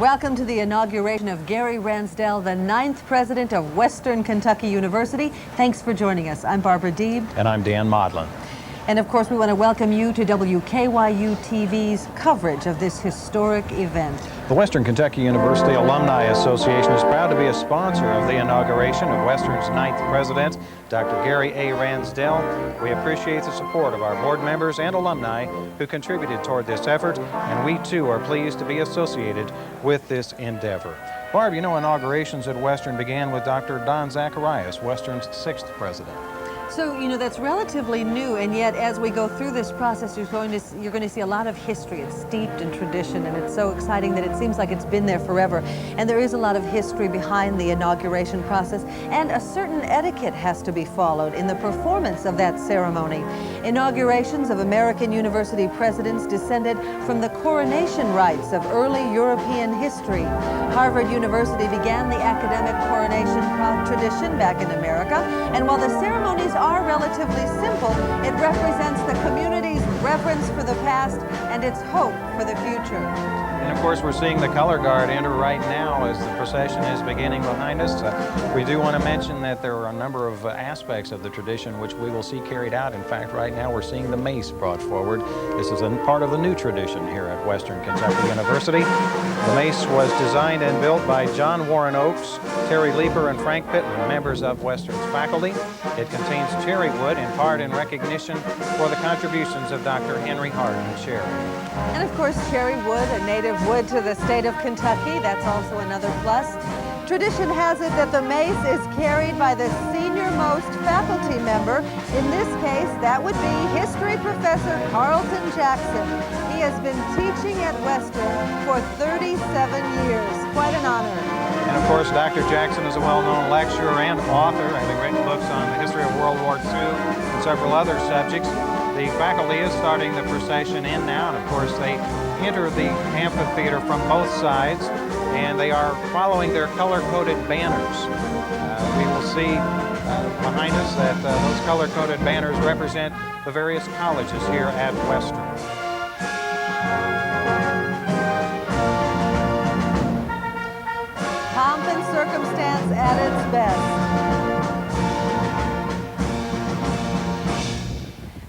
Welcome to the inauguration of Gary Ransdell, the 9th president of Western Kentucky University. Thanks for joining us. I'm Barbara Deeb. And I'm Dan Maudlin. And of course, we want to welcome you to WKYU TV's coverage of this historic event. The Western Kentucky University Alumni Association is proud to be a sponsor of the inauguration of Western's 9th president, Dr. Gary A. Ransdell. We appreciate the support of our board members and alumni who contributed toward this effort, and we too are pleased to be associated with this endeavor. Barb, you know, inaugurations at Western began with Dr. Don Zacharias, Western's 6th president. So, you know, that's relatively new, and yet as we go through this process, you're going to see a lot of history. It's steeped in tradition, and it's so exciting that it seems like it's been there forever. And there is a lot of history behind the inauguration process, and a certain etiquette has to be followed in the performance of that ceremony. Inaugurations of American university presidents descended from the coronation rites of early European history. Harvard University began the academic coronation tradition back in America, and while the ceremonies are relatively simple, it represents the community's reverence for the past and its hope for the future. And of course, we're seeing the color guard enter right now as the procession is beginning behind us. We do want to mention that there are a number of aspects of the tradition which we will see carried out. In fact, right now we're seeing the mace brought forward. This is a part of the new tradition here at Western Kentucky University. The mace was designed and built by John Warren Oakes, Terry Leeper, and Frank Pittman, members of Western's faculty. It contains cherry wood, in part in recognition for the contributions of Dr. Henry Hardin Cherry. And of course, cherry wood, a native wood to the state of Kentucky, that's also another plus. Tradition has it that the mace is carried by the senior-most faculty member. In this case, that would be history professor Carlton Jackson. He has been teaching at Western for 37 years. Quite an honor. And of course, Dr. Jackson is a well-known lecturer and author, having written books on the history of World War II and several other subjects. The faculty is starting the procession in now, and of course they enter the amphitheater from both sides, and they are following their color-coded banners. We will see behind us that those color-coded banners represent the various colleges here at Western. Pomp and circumstance at its best.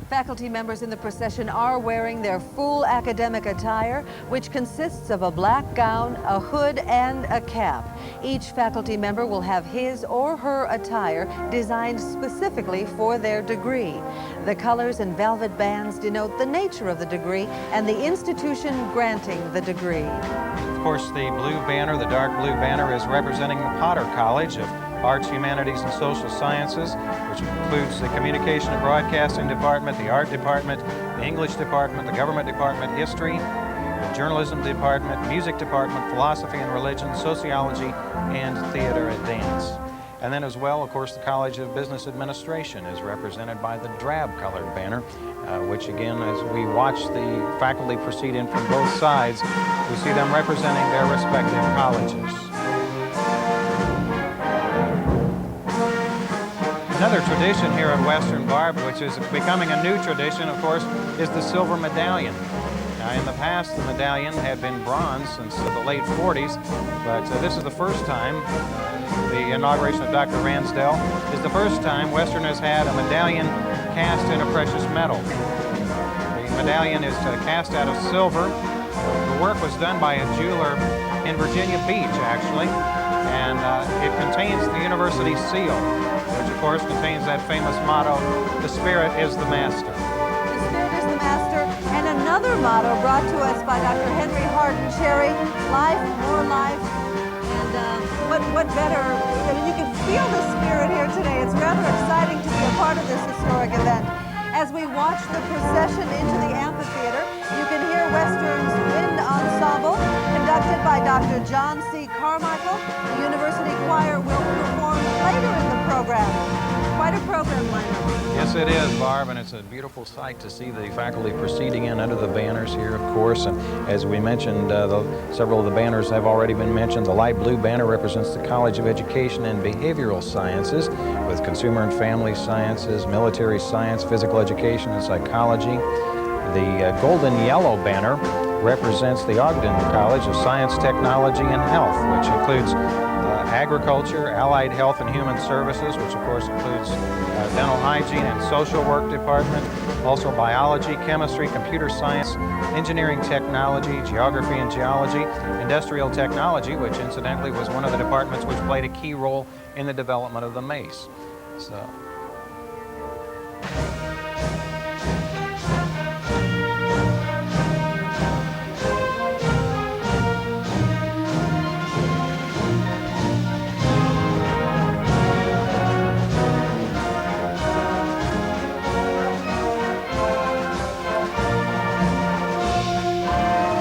Faculty members in the procession are wearing their full academic attire, which consists of a black gown, a hood, and a cap. Each faculty member will have his or her attire designed specifically for their degree. The colors and velvet bands denote the nature of the degree and the institution granting the degree. Of course, the blue banner, the dark blue banner, is representing the Potter College of Arts, Humanities, and Social Sciences, which includes the Communication and Broadcasting Department, the Art Department, the English Department, the Government Department, History, the Journalism Department, Music Department, Philosophy and Religion, Sociology, and Theater and Dance. And then as well, of course, the College of Business Administration is represented by the drab-colored banner, which again, as we watch the faculty proceed in from both sides, we see them representing their respective colleges. Another tradition here at Western, Barb, which is becoming a new tradition, of course, is the silver medallion. Now, in the past, the medallion had been bronze since the late 40s, but this is the first time, the inauguration of Dr. Ransdell is the first time Western has had a medallion cast in a precious metal. The medallion is cast out of silver. The work was done by a jeweler in Virginia Beach, actually, and it contains the university seal, which of course contains that famous motto, "The Spirit is the Master." The Spirit is the Master, and another motto brought to us by Dr. Henry Hardin Cherry, "Life, more life." And what better, I mean, you can feel the spirit here today. It's rather exciting to be a part of this historic event. As we watch the procession into the amphitheater, you can hear Western's Wind Ensemble, conducted by Dr. John C. Carmichael. The University Choir will perform later in the program. Quite a program lineup. Yes, it is, Barb, and it's a beautiful sight to see the faculty proceeding in under the banners here, of course. And as we mentioned, several of the banners have already been mentioned. The light blue banner represents the College of Education and Behavioral Sciences, with Consumer and Family Sciences, Military Science, Physical Education, and Psychology. The golden yellow banner represents the Ogden College of Science, Technology, and Health, which includes agriculture, allied health and human services, which of course includes dental hygiene and social work department, also biology, chemistry, computer science, engineering technology, geography and geology, industrial technology, which incidentally was one of the departments which played a key role in the development of the mace. So.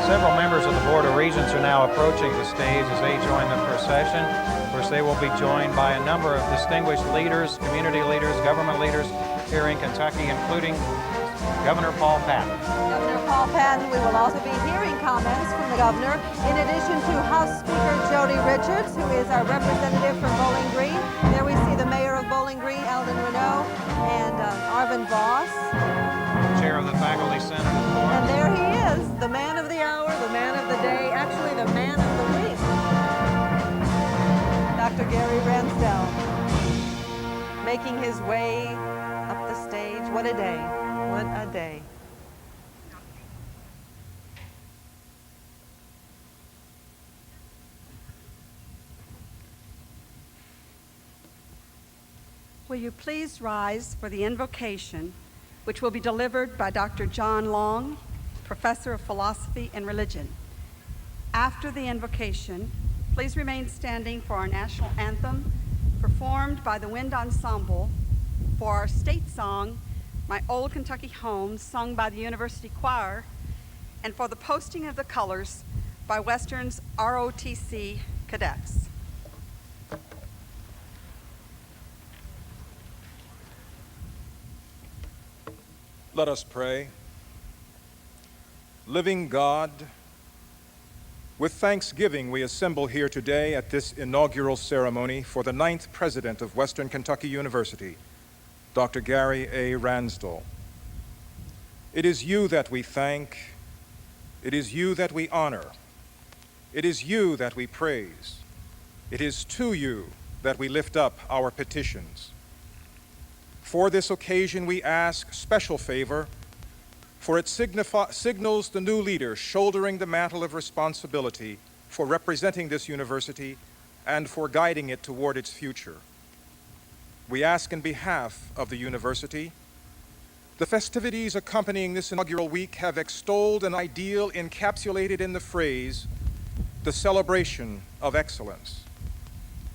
Several members of the Board of Regents are now approaching the stage as they join the procession. Of course, they will be joined by a number of distinguished leaders, community leaders, government leaders here in Kentucky, including Governor Paul Patton. Governor Paul Patton, we will also be hearing comments from the governor, in addition to House Speaker Jody Richards, who is our representative from Bowling Green. There we see the mayor of Bowling Green, Eldon Renault, and Arvin Voss. Chair of the Faculty Senate. And there he is, the man of the hour, the man of the day, actually the man of the week. Dr. Gary Ransdell, making his way up the stage. What a day, what a day. Will you please rise for the invocation, which will be delivered by Dr. John Long, Professor of Philosophy and Religion. After the invocation, please remain standing for our national anthem, performed by the Wind Ensemble, for our state song, My Old Kentucky Home, sung by the University Choir, and for the posting of the colors by Western's ROTC cadets. Let us pray. Living God, with thanksgiving we assemble here today at this inaugural ceremony for the 9th President of Western Kentucky University, Dr. Gary A. Ransdell. It is you that we thank, it is you that we honor, it is you that we praise, it is to you that we lift up our petitions. For this occasion, we ask special favor, for it signals the new leader shouldering the mantle of responsibility for representing this university and for guiding it toward its future. We ask in behalf of the university. The festivities accompanying this inaugural week have extolled an ideal encapsulated in the phrase, the celebration of excellence.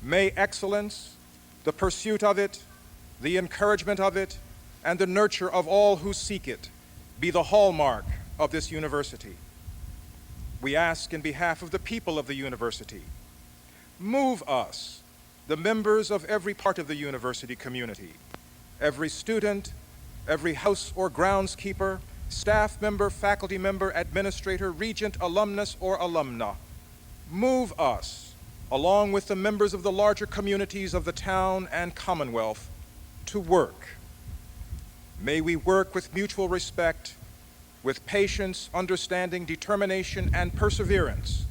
May excellence, the pursuit of it, the encouragement of it, and the nurture of all who seek it be the hallmark of this university. We ask in behalf of the people of the university, move us, the members of every part of the university community, every student, every house or groundskeeper, staff member, faculty member, administrator, regent, alumnus, or alumna, move us, along with the members of the larger communities of the town and Commonwealth, to work. May we work with mutual respect, with patience, understanding, determination, and perseverance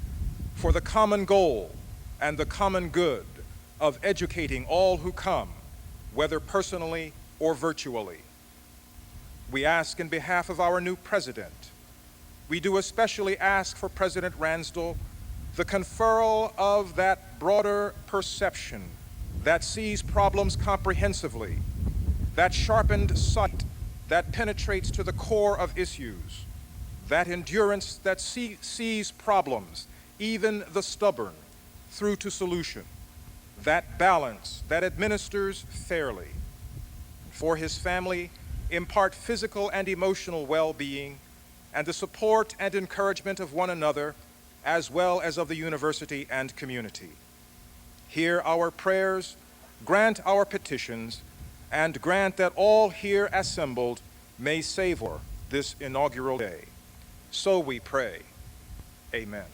for the common goal and the common good of educating all who come, whether personally or virtually. We ask in behalf of our new president. We do especially ask for President Ransdell the conferral of that broader perception that sees problems comprehensively, that sharpened sight that penetrates to the core of issues, that endurance that sees problems, even the stubborn, through to solution, that balance that administers fairly. For his family, impart physical and emotional well-being and the support and encouragement of one another, as well as of the university and community. Hear our prayers, grant our petitions, and grant that all here assembled may savor this inaugural day. So we pray. Amen.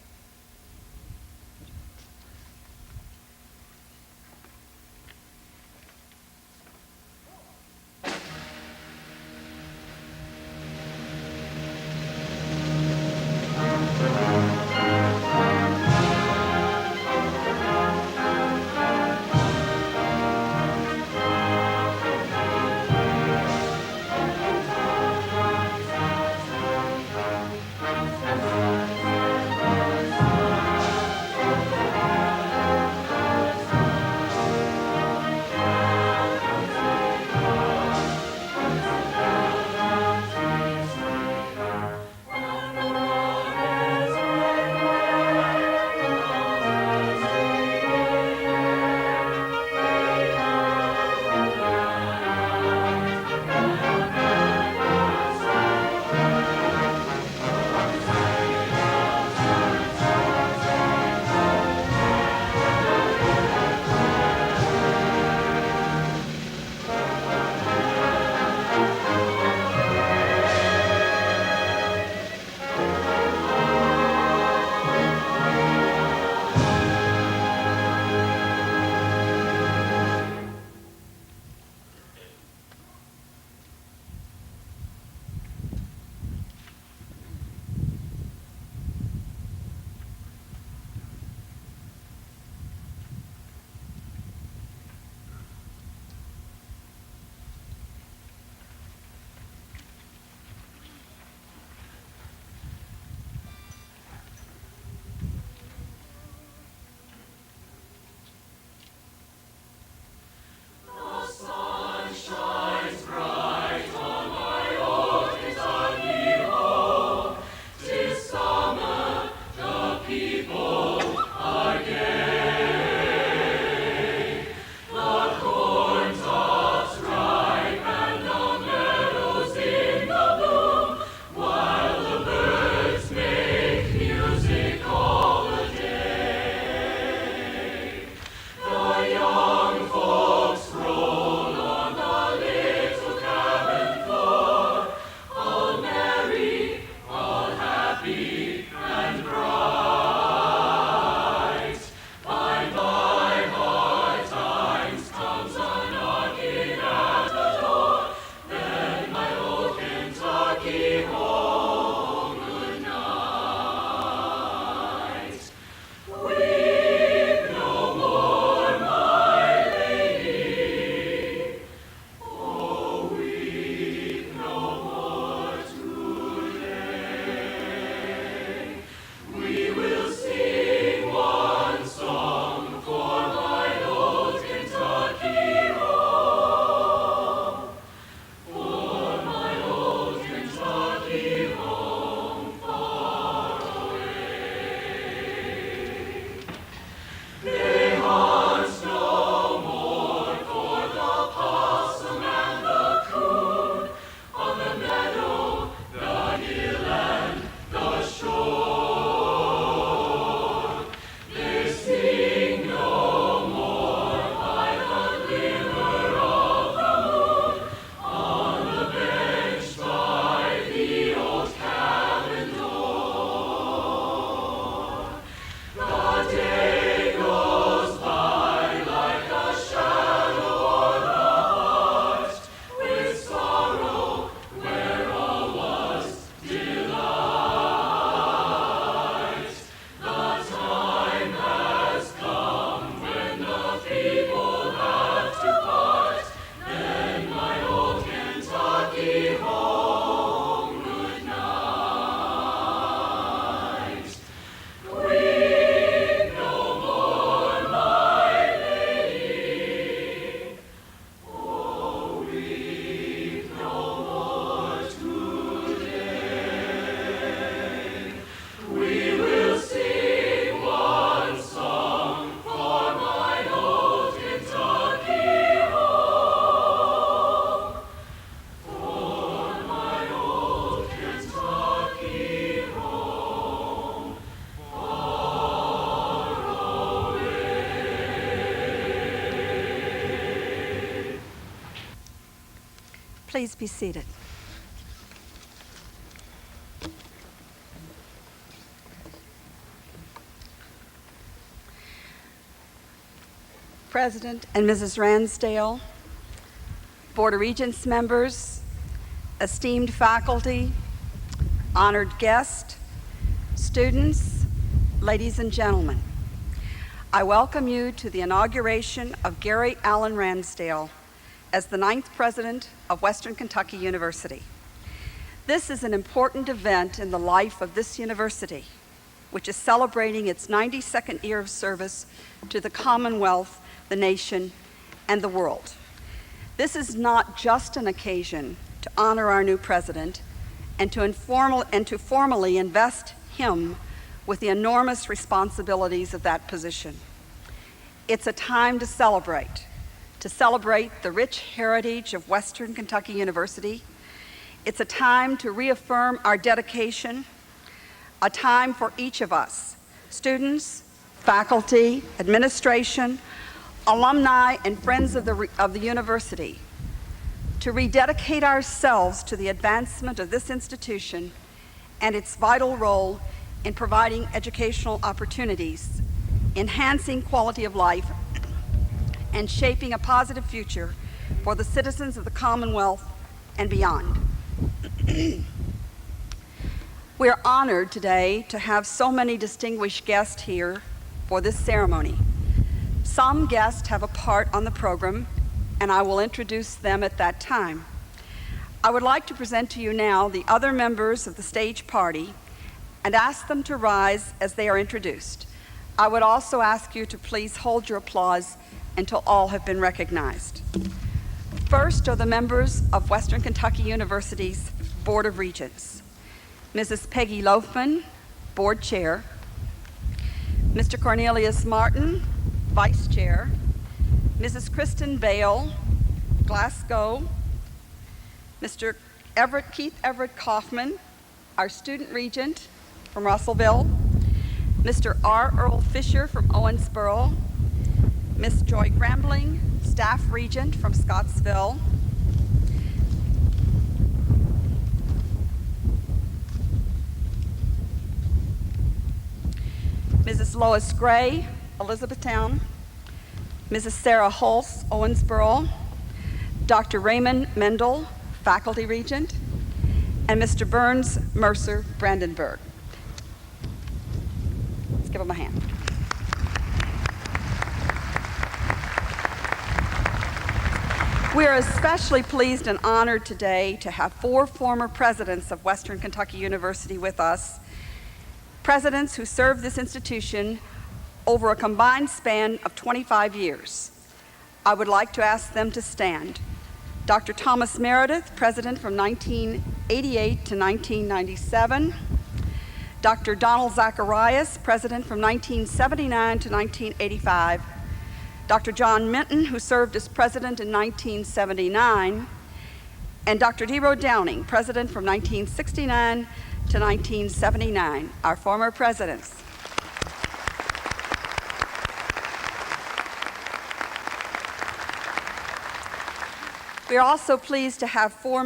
Please be seated. President and Mrs. Ransdell, Board of Regents members, esteemed faculty, honored guests, students, ladies and gentlemen, I welcome you to the inauguration of Gary Allen Ransdell as the 9th President of Western Kentucky University. This is an important event in the life of this university, which is celebrating its 92nd year of service to the Commonwealth, the nation, and the world. This is not just an occasion to honor our new president and to formally invest him with the enormous responsibilities of that position. It's a time to celebrate the rich heritage of Western Kentucky University. It's a time to reaffirm our dedication, a time for each of us, students, faculty, administration, alumni, and friends of the university, to rededicate ourselves to the advancement of this institution and its vital role in providing educational opportunities, enhancing quality of life, and shaping a positive future for the citizens of the Commonwealth and beyond. We are honored today to have so many distinguished guests here for this ceremony. Some guests have a part on the program, and I will introduce them at that time. I would like to present to you now the other members of the stage party and ask them to rise as they are introduced. I would also ask you to please hold your applause until all have been recognized. First are the members of Western Kentucky University's Board of Regents. Mrs. Peggy Loafman, Board Chair. Mr. Cornelius Martin, Vice Chair. Mrs. Kristen Bale, Glasgow. Mr. Keith Everett Kaufman, our Student Regent from Russellville. Mr. R. Earl Fisher from Owensboro. Ms. Joy Grambling, Staff Regent from Scottsville. Mrs. Lois Gray, Elizabethtown. Mrs. Sarah Hulse, Owensboro. Dr. Raymond Mendel, Faculty Regent. And Mr. Burns Mercer, Brandenburg. Let's give them a hand. We are especially pleased and honored today to have 4 former presidents of Western Kentucky University with us, presidents who served this institution over a combined span of 25 years. I would like to ask them to stand. Dr. Thomas Meredith, president from 1988 to 1997. Dr. Donald Zacharias, president from 1979 to 1985. Dr. John Minton, who served as president in 1979, and Dr. Dero Downing, president from 1969 to 1979, our former presidents. We are also pleased to have 4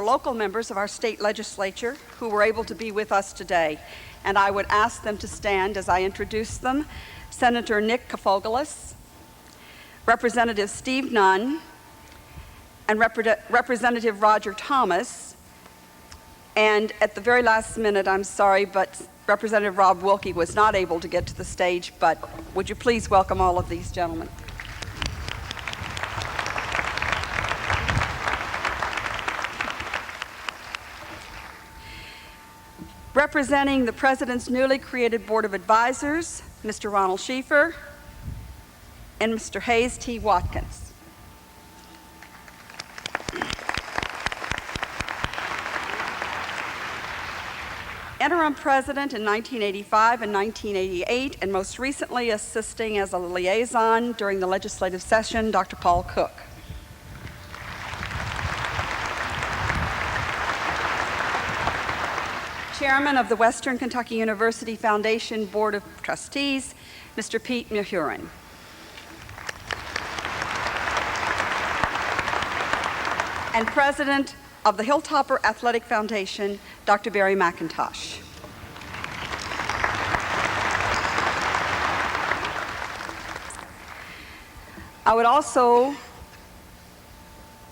local members of our state legislature who were able to be with us today, and I would ask them to stand as I introduce them. Senator Nick Kofogalis, Representative Steve Nunn, and Representative Roger Thomas. And at the very last minute, I'm sorry, but Representative Rob Wilkie was not able to get to the stage, but would you please welcome all of these gentlemen? Representing the President's newly created Board of Advisors, Mr. Ronald Schieffer and Mr. Hayes T. Watkins. Interim President in 1985 and 1988, and most recently assisting as a liaison during the legislative session, Dr. Paul Cook. Chairman of the Western Kentucky University Foundation Board of Trustees, Mr. Pete and President of the Hilltopper Athletic Foundation, Dr. Barry McIntosh. I would also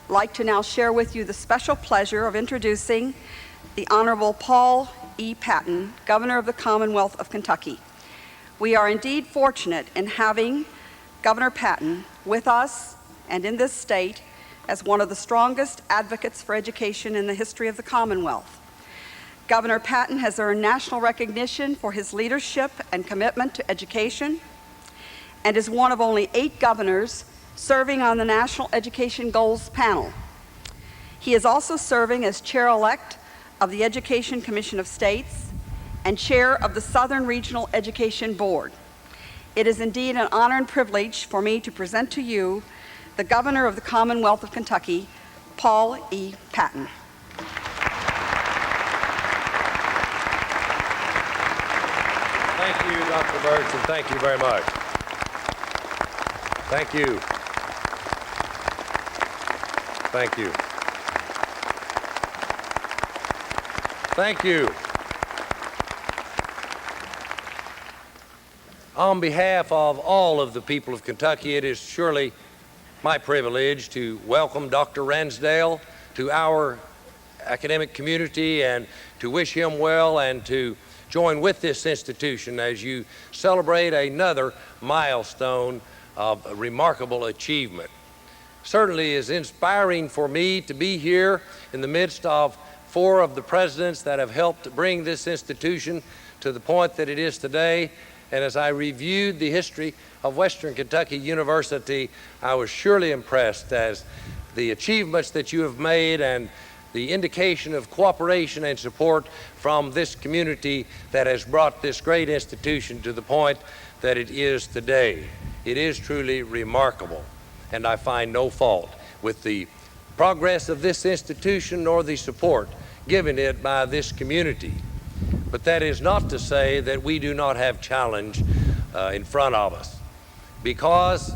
like to now share with you the special pleasure of introducing the Honorable Paul E. Patton, Governor of the Commonwealth of Kentucky. We are indeed fortunate in having Governor Patton with us and in this state as one of the strongest advocates for education in the history of the Commonwealth. Governor Patton has earned national recognition for his leadership and commitment to education and is one of only 8 governors serving on the National Education Goals Panel. He is also serving as chair-elect of the Education Commission of States and chair of the Southern Regional Education Board. It is indeed an honor and privilege for me to present to you the Governor of the Commonwealth of Kentucky, Paul E. Patton. Thank you, Dr. Birch, and thank you very much. Thank you. Thank you. Thank you. On behalf of all of the people of Kentucky, it is surely my privilege to welcome Dr. Ransdell to our academic community and to wish him well and to join with this institution as you celebrate another milestone of remarkable achievement. Certainly is inspiring for me to be here in the midst of 4 of the presidents that have helped bring this institution to the point that it is today. And as I reviewed the history of Western Kentucky University, I was surely impressed as the achievements that you have made and the indication of cooperation and support from this community that has brought this great institution to the point that it is today. It is truly remarkable, and I find no fault with the progress of this institution nor the support given it by this community. But that is not to say that we do not have challenge in front of us, because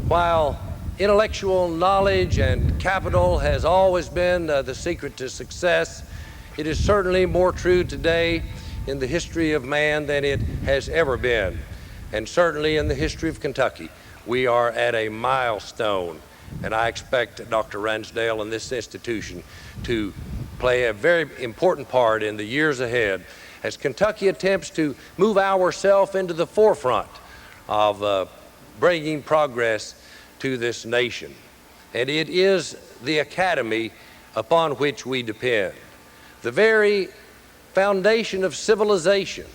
while intellectual knowledge and capital has always been the secret to success, it is certainly more true today in the history of man than it has ever been. And certainly in the history of Kentucky, we are at a milestone, and I expect Dr. Ransdell and this institution to play a very important part in the years ahead as Kentucky attempts to move ourselves into the forefront of bringing progress to this nation. And it is the academy upon which we depend. The very foundation of civilization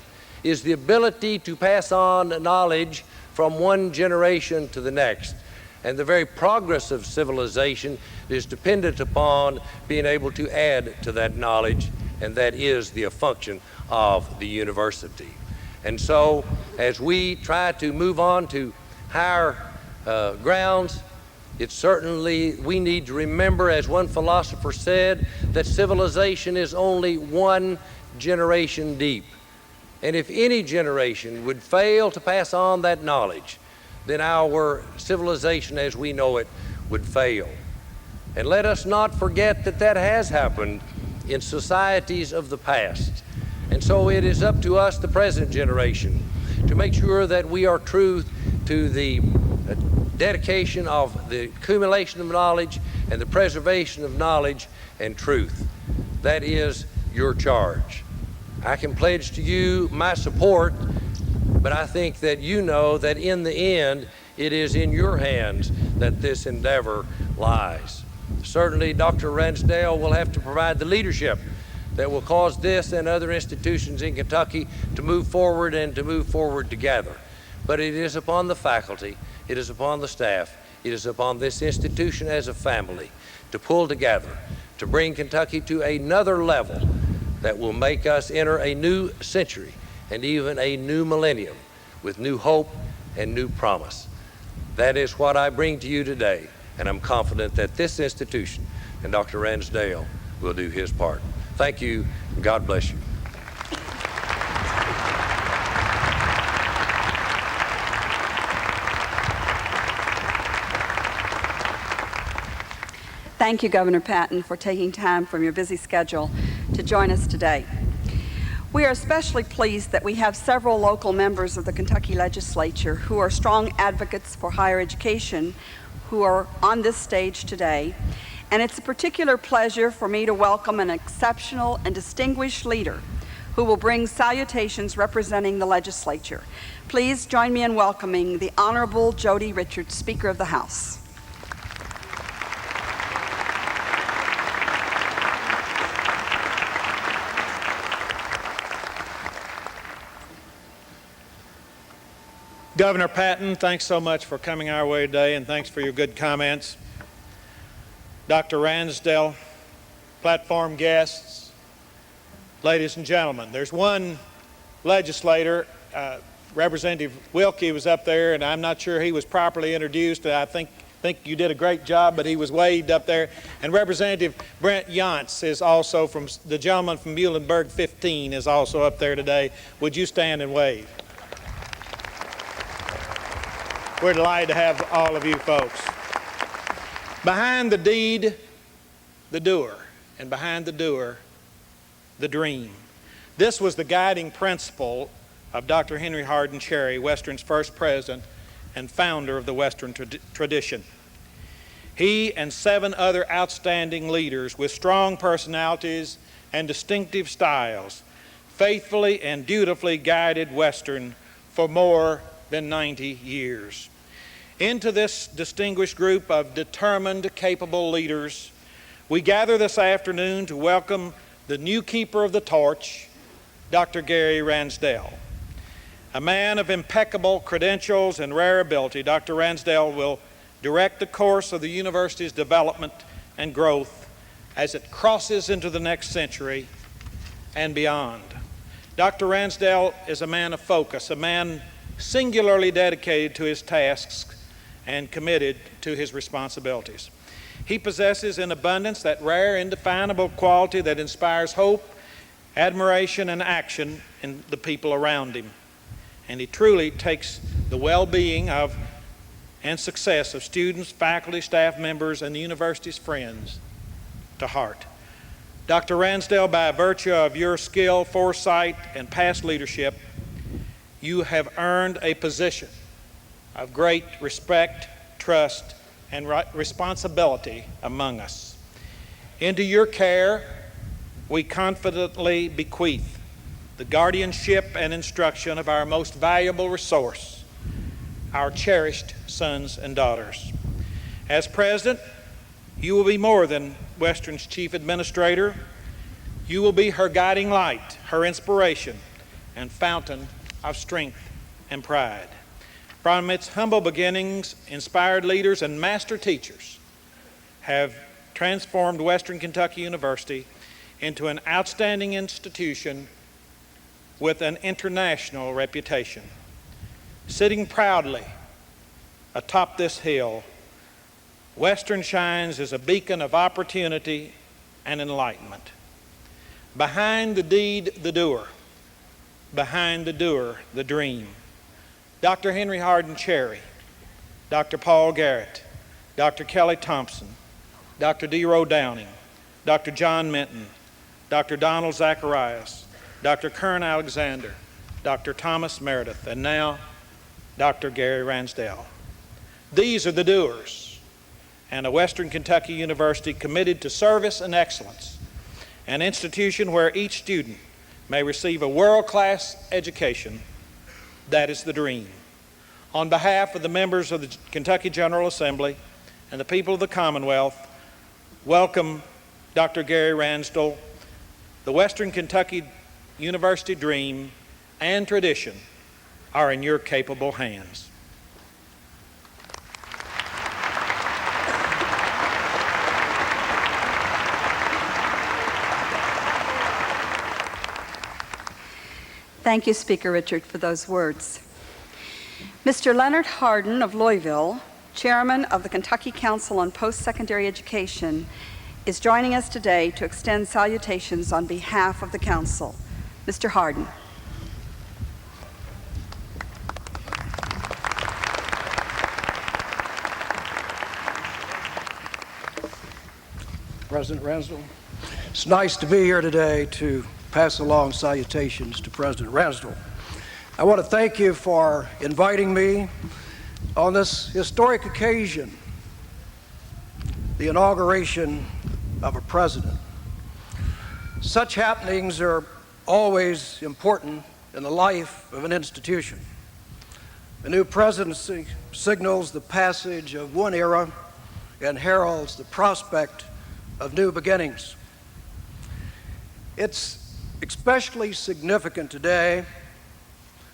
is the ability to pass on knowledge from one generation to the next. And the very progress of civilization is dependent upon being able to add to that knowledge, and that is the function of the university. And so as we try to move on to higher grounds, it's certainly, we need to remember, as one philosopher said, that civilization is only one generation deep. And if any generation would fail to pass on that knowledge, then our civilization as we know it would fail. And let us not forget that that has happened in societies of the past. And so it is up to us, the present generation, to make sure that we are true to the dedication of the accumulation of knowledge and the preservation of knowledge and truth. That is your charge. I can pledge to you my support, but I think that you know that in the end, it is in your hands that this endeavor lies. Certainly, Dr. Ransdell will have to provide the leadership that will cause this and other institutions in Kentucky to move forward and to move forward together. But it is upon the faculty, it is upon the staff, it is upon this institution as a family to pull together, to bring Kentucky to another level that will make us enter a new century and even a new millennium with new hope and new promise. That is what I bring to you today, and I'm confident that this institution and Dr. Ransdell will do his part. Thank you, and God bless you. thank you, Governor Patton, for taking time from your busy schedule to join us today. We are especially pleased that we have several local members of the Kentucky Legislature who are strong advocates for higher education who are on this stage today. And it's a particular pleasure for me to welcome an exceptional and distinguished leader who will bring salutations representing the legislature. Please join me in welcoming the Honorable Jody Richards, Speaker of the House. Governor Patton, thanks so much for coming our way today, and thanks for your good comments. Dr. Ransdell, platform guests, ladies and gentlemen, there's one legislator, Representative Wilkie was up there, and I'm not sure he was properly introduced. I think you did a great job, but he was waved up there. And Representative Brent Yance is also the gentleman from Muhlenberg 15 is also up there today. Would you stand and wave? We're delighted to have all of you folks. Behind the deed, the doer, and behind the doer, the dream. This was the guiding principle of Dr. Henry Hardin Cherry, Western's first president and founder of the Western tradition. He and 7 other outstanding leaders with strong personalities and distinctive styles faithfully and dutifully guided Western for more than 90 years. Into this distinguished group of determined, capable leaders, we gather this afternoon to welcome the new keeper of the torch, Dr. Gary Ransdell. A man of impeccable credentials and rare ability, Dr. Ransdell will direct the course of the university's development and growth as it crosses into the next century and beyond. Dr. Ransdell is a man of focus, a man singularly dedicated to his tasks and committed to his responsibilities. He possesses in abundance that rare, indefinable quality that inspires hope, admiration, and action in the people around him. And he truly takes the well-being of and success of students, faculty, staff members, and the university's friends to heart. Dr. Ransdell, by virtue of your skill, foresight, and past leadership, you have earned a position of great respect, trust, and responsibility among us. Into your care, we confidently bequeath the guardianship and instruction of our most valuable resource, our cherished sons and daughters. As president, you will be more than Western's chief administrator. You will be her guiding light, her inspiration, and fountain of strength and pride. From its humble beginnings, inspired leaders and master teachers have transformed Western Kentucky University into an outstanding institution with an international reputation. Sitting proudly atop this hill, Western shines as a beacon of opportunity and enlightenment. Behind the deed, the doer. Behind the doer, the dream. Dr. Henry Hardin Cherry, Dr. Paul Garrett, Dr. Kelly Thompson, Dr. D. Rowe Downing, Dr. John Minton, Dr. Donald Zacharias, Dr. Kern Alexander, Dr. Thomas Meredith, and now Dr. Gary Ransdell. These are the doers, and a Western Kentucky University committed to service and excellence, an institution where each student may receive a world-class education. That is the dream. On behalf of the members of the Kentucky General Assembly and the people of the Commonwealth, welcome Dr. Gary Ransdell. The Western Kentucky University dream and tradition are in your capable hands. Thank you, Speaker Richard, for those words. Mr. Leonard Hardin of Louisville, Chairman of the Kentucky Council on Post-Secondary Education, is joining us today to extend salutations on behalf of the Council. Mr. Hardin. President Ransdell. It's nice to be here today to pass along salutations to President Ransdell. I want to thank you for inviting me on this historic occasion, the inauguration of a president. Such happenings are always important in the life of an institution. A new presidency signals the passage of one era and heralds the prospect of new beginnings. It's especially significant today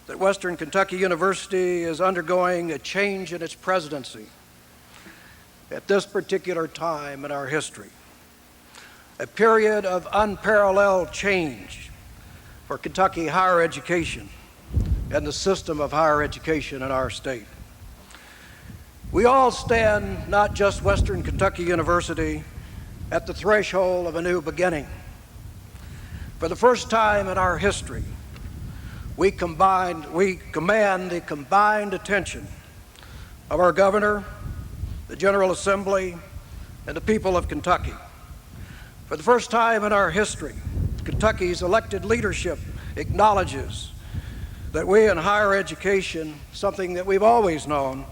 that Western Kentucky University is undergoing a change in its presidency at this particular time in our history. A period of unparalleled change for Kentucky higher education and the system of higher education in our state. We all stand, not just Western Kentucky University, at the threshold of a new beginning. For the first time in our history, we command the combined attention of our governor, the General Assembly, and the people of Kentucky. For the first time in our history, Kentucky's elected leadership acknowledges that we in higher education, something that we've always known,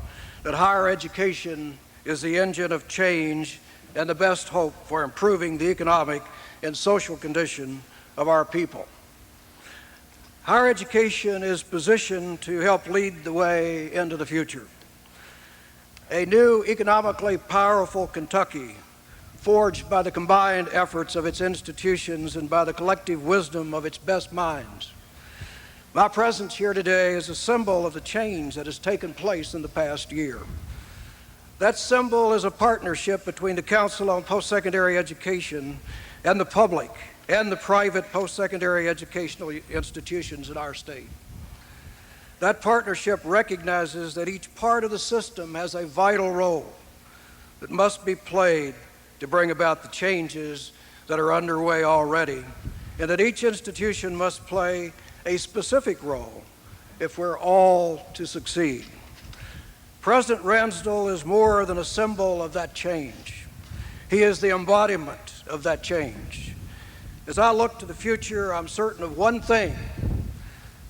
that higher education is the engine of change and the best hope for improving the economic and social condition of our people. Higher education is positioned to help lead the way into the future. A new economically powerful Kentucky, forged by the combined efforts of its institutions and by the collective wisdom of its best minds. My presence here today is a symbol of the change that has taken place in the past year. That symbol is a partnership between the Council on Post-Secondary Education and the public and the private post-secondary educational institutions in our state. That partnership recognizes that each part of the system has a vital role that must be played to bring about the changes that are underway already, and that each institution must play a specific role if we're all to succeed. President Ransdell is more than a symbol of that change. He is the embodiment of that change. As I look to the future, I'm certain of one thing,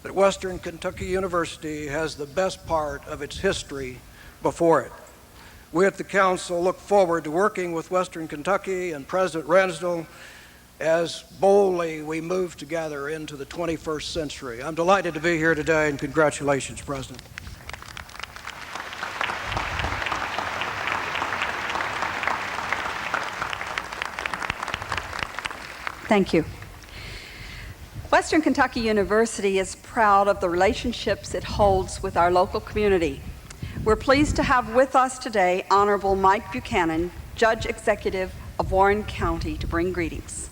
that Western Kentucky University has the best part of its history before it. We at the Council look forward to working with Western Kentucky and President Ransdell as boldly we move together into the 21st century. I'm delighted to be here today, and congratulations, President. Thank you. Western Kentucky University is proud of the relationships it holds with our local community. We're pleased to have with us today Honorable Mike Buchanan, Judge Executive of Warren County, to bring greetings.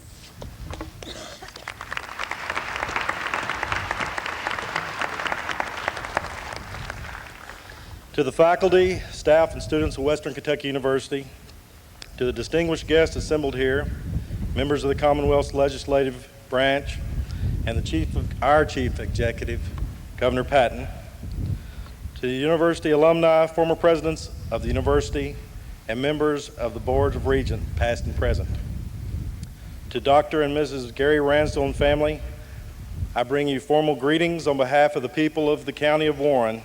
To the faculty, staff, and students of Western Kentucky University, to the distinguished guests assembled here, members of the Commonwealth's legislative branch, and our chief executive, Governor Patton, to the university alumni, former presidents of the university, and members of the boards of regents, past and present. To Dr. and Mrs. Gary Ransdell and family, I bring you formal greetings on behalf of the people of the County of Warren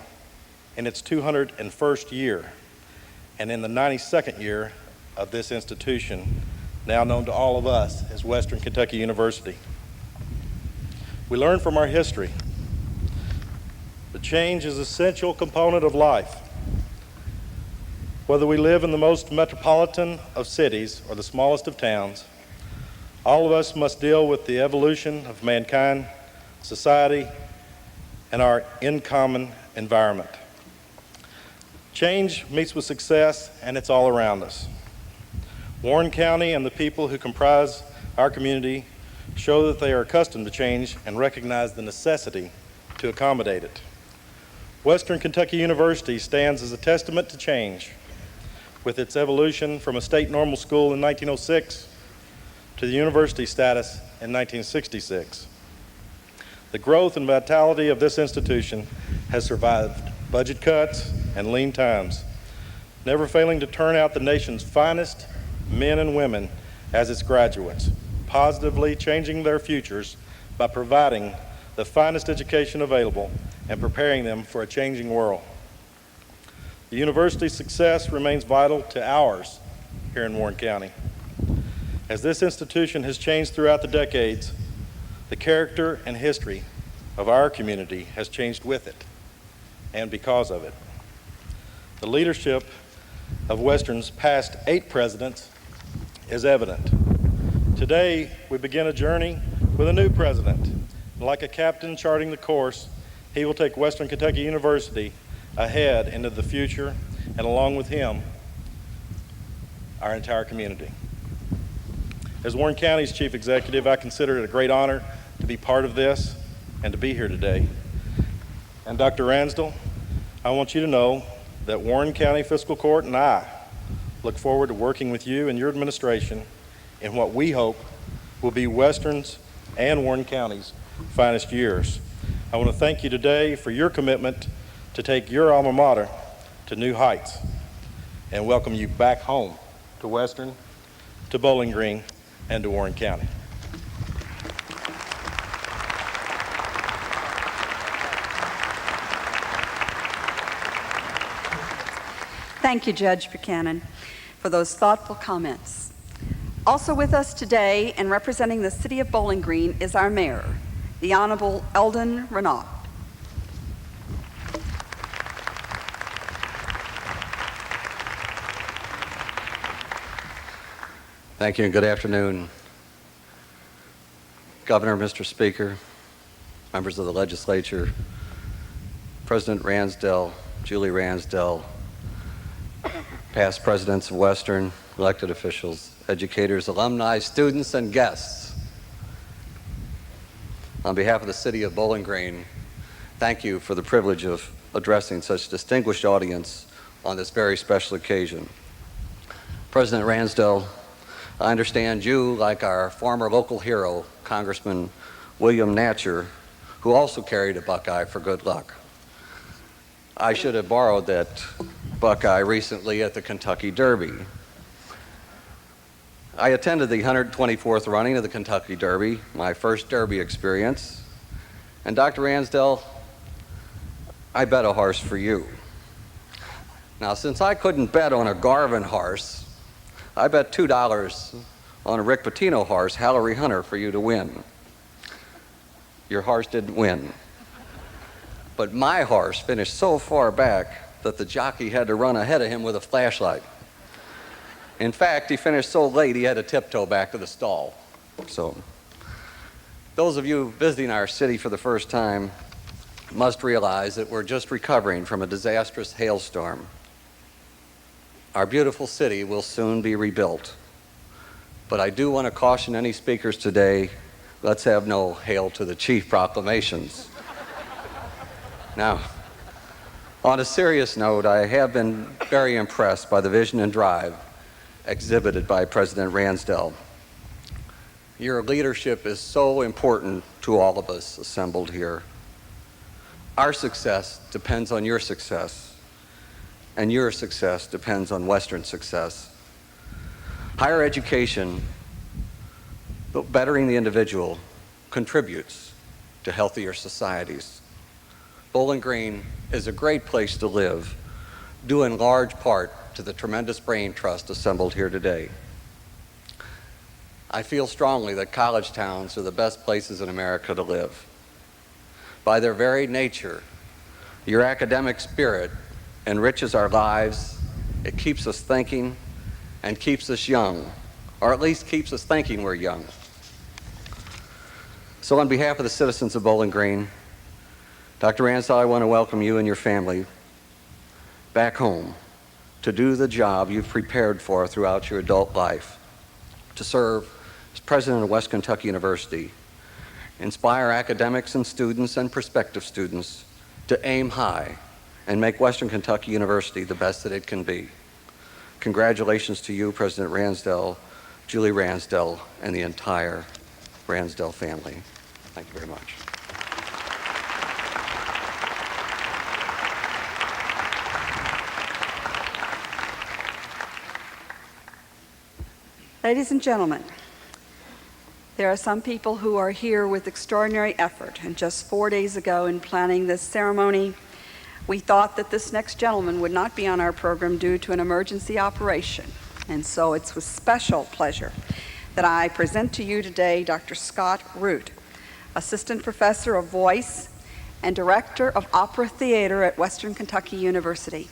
in its 201st year and in the 92nd year of this institution, now known to all of us as Western Kentucky University. We learn from our history. The change is an essential component of life. Whether we live in the most metropolitan of cities or the smallest of towns, all of us must deal with the evolution of mankind, society, and our in-common environment. Change meets with success, and it's all around us. Warren County and the people who comprise our community show that they are accustomed to change and recognize the necessity to accommodate it. Western Kentucky University stands as a testament to change, with its evolution from a state normal school in 1906 to the university status in 1966. The growth and vitality of this institution has survived budget cuts and lean times, never failing to turn out the nation's finest men and women as its graduates, positively changing their futures by providing the finest education available and preparing them for a changing world. The university's success remains vital to ours here in Warren County. As this institution has changed throughout the decades, the character and history of our community has changed with it and because of it. The leadership of Western's past 8 presidents is evident. Today, we begin a journey with a new president. Like a captain charting the course, he will take Western Kentucky University ahead into the future, and along with him, our entire community. As Warren County's Chief Executive, I consider it a great honor to be part of this and to be here today. And Dr. Ransdell, I want you to know that Warren County Fiscal Court and I look forward to working with you and your administration in what we hope will be Western's and Warren County's finest years. I want to thank you today for your commitment to take your alma mater to new heights and welcome you back home to Western, to Bowling Green, and to Warren County. Thank you, Judge Buchanan, for those thoughtful comments. Also with us today and representing the City of Bowling Green is our Mayor, the Honorable Eldon Renaud. Thank you and good afternoon. Governor, Mr. Speaker, members of the legislature, President Ransdell, Julie Ransdell, past presidents of Western, elected officials, educators, alumni, students, and guests. On behalf of the City of Bowling Green, thank you for the privilege of addressing such a distinguished audience on this very special occasion. President Ransdell, I understand you, like our former local hero, Congressman William Natcher, who also carried a Buckeye for good luck. I should have borrowed that Buckeye recently at the Kentucky Derby. I attended the 124th running of the Kentucky Derby, my first Derby experience. And Dr. Ransdell, I bet a horse for you. Now, since I couldn't bet on a Garvin horse, I bet $2 on a Rick Pitino horse, Hallery Hunter, for you to win. Your horse didn't win. But my horse finished so far back that the jockey had to run ahead of him with a flashlight. In fact, he finished so late he had to tiptoe back to the stall. So, those of you visiting our city for the first time must realize that we're just recovering from a disastrous hailstorm. Our beautiful city will soon be rebuilt. But I do want to caution any speakers today, let's have no Hail to the Chief proclamations. Now, on a serious note, I have been very impressed by the vision and drive exhibited by President Ransdell. Your leadership is so important to all of us assembled here. Our success depends on your success, and your success depends on Western success. Higher education, bettering the individual, contributes to healthier societies. Bowling Green is a great place to live, due in large part to the tremendous brain trust assembled here today. I feel strongly that college towns are the best places in America to live. By their very nature, your academic spirit enriches our lives, it keeps us thinking, and keeps us young, or at least keeps us thinking we're young. So on behalf of the citizens of Bowling Green, Dr. Ransdell, I want to welcome you and your family back home to do the job you've prepared for throughout your adult life, to serve as president of West Kentucky University, inspire academics and students and prospective students to aim high and make Western Kentucky University the best that it can be. Congratulations to you, President Ransdell, Julie Ransdell, and the entire Ransdell family. Thank you very much. Ladies and gentlemen, there are some people who are here with extraordinary effort, and just 4 days ago in planning this ceremony, we thought that this next gentleman would not be on our program due to an emergency operation. And so it's with special pleasure that I present to you today Dr. Scott Root, Assistant Professor of Voice and Director of Opera Theater at Western Kentucky University.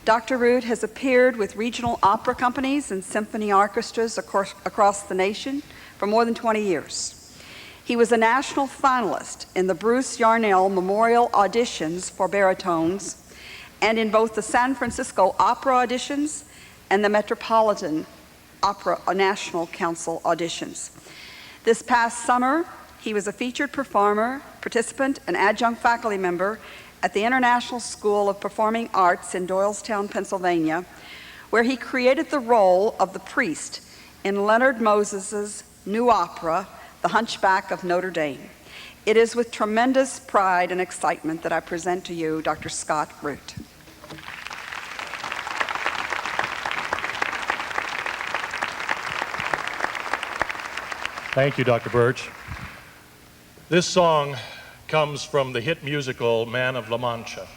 Dr. Root has appeared with regional opera companies and symphony orchestras across the nation for more than 20 years. He was a national finalist in the Bruce Yarnell Memorial Auditions for baritones and in both the San Francisco Opera Auditions and the Metropolitan Opera National Council Auditions. This past summer, he was a featured performer, participant, and adjunct faculty member at the International School of Performing Arts in Doylestown, Pennsylvania, where he created the role of the priest in Leonard Moses's new opera, The Hunchback of Notre Dame. It is with tremendous pride and excitement that I present to you Dr. Scott Root. Thank you, Dr. Birch. This song comes from the hit musical Man of La Mancha,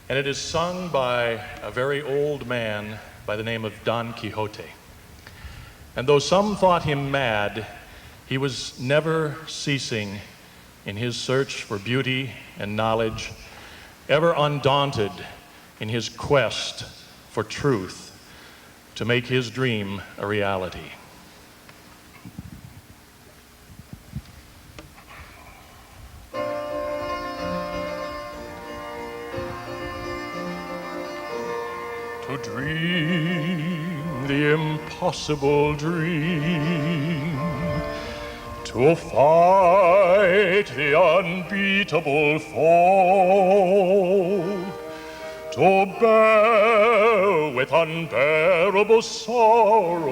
and it is sung by a very old man by the name of Don Quixote. And though some thought him mad, he was never ceasing in his search for beauty and knowledge, ever undaunted in his quest for truth to make his dream a reality. To dream the impossible dream, to fight the unbeatable foe, to bear with unbearable sorrow,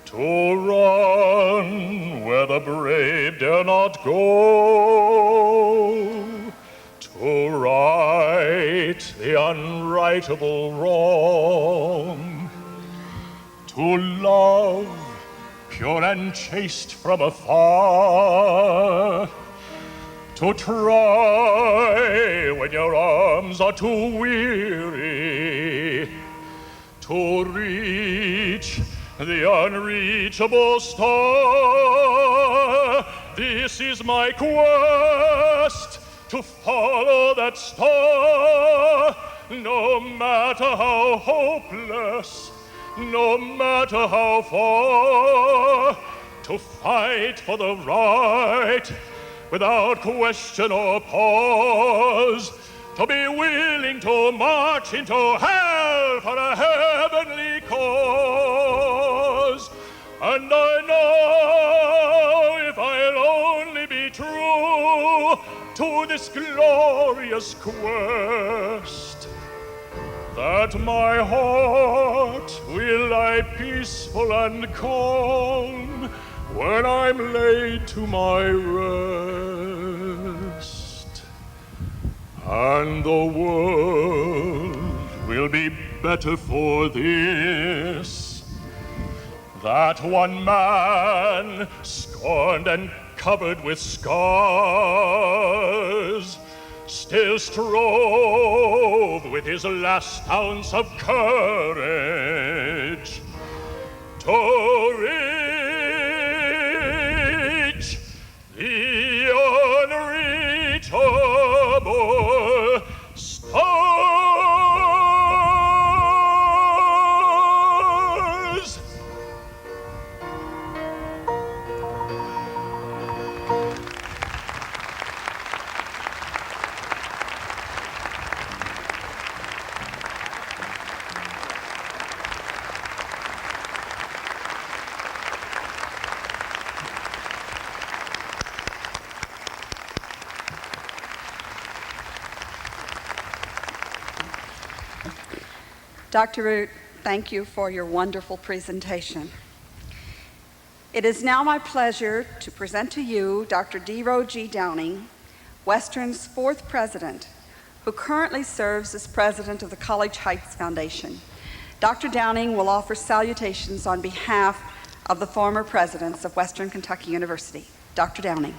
to run where the brave dare not go, to right the unrightable wrong, to love pure and chaste from afar, to try when your arms are too weary, to reach the unreachable star. This is my quest, to follow that star, no matter how hopeless, no matter how far, to fight for the right without question or pause, to be willing to march into hell for a heavenly cause. And I know if I'll only be true to this glorious quest, that my heart will lie peaceful and calm when I'm laid to my rest, and the world will be better for this, that one man scorned and covered with scars still strove with his last ounce of courage to reach the unreachable stars. Dr. Root, thank you for your wonderful presentation. It is now my pleasure to present to you Dr. Dero G. Downing, Western's fourth president, who currently serves as president of the College Heights Foundation. Dr. Downing will offer salutations on behalf of the former presidents of Western Kentucky University. Dr. Downing.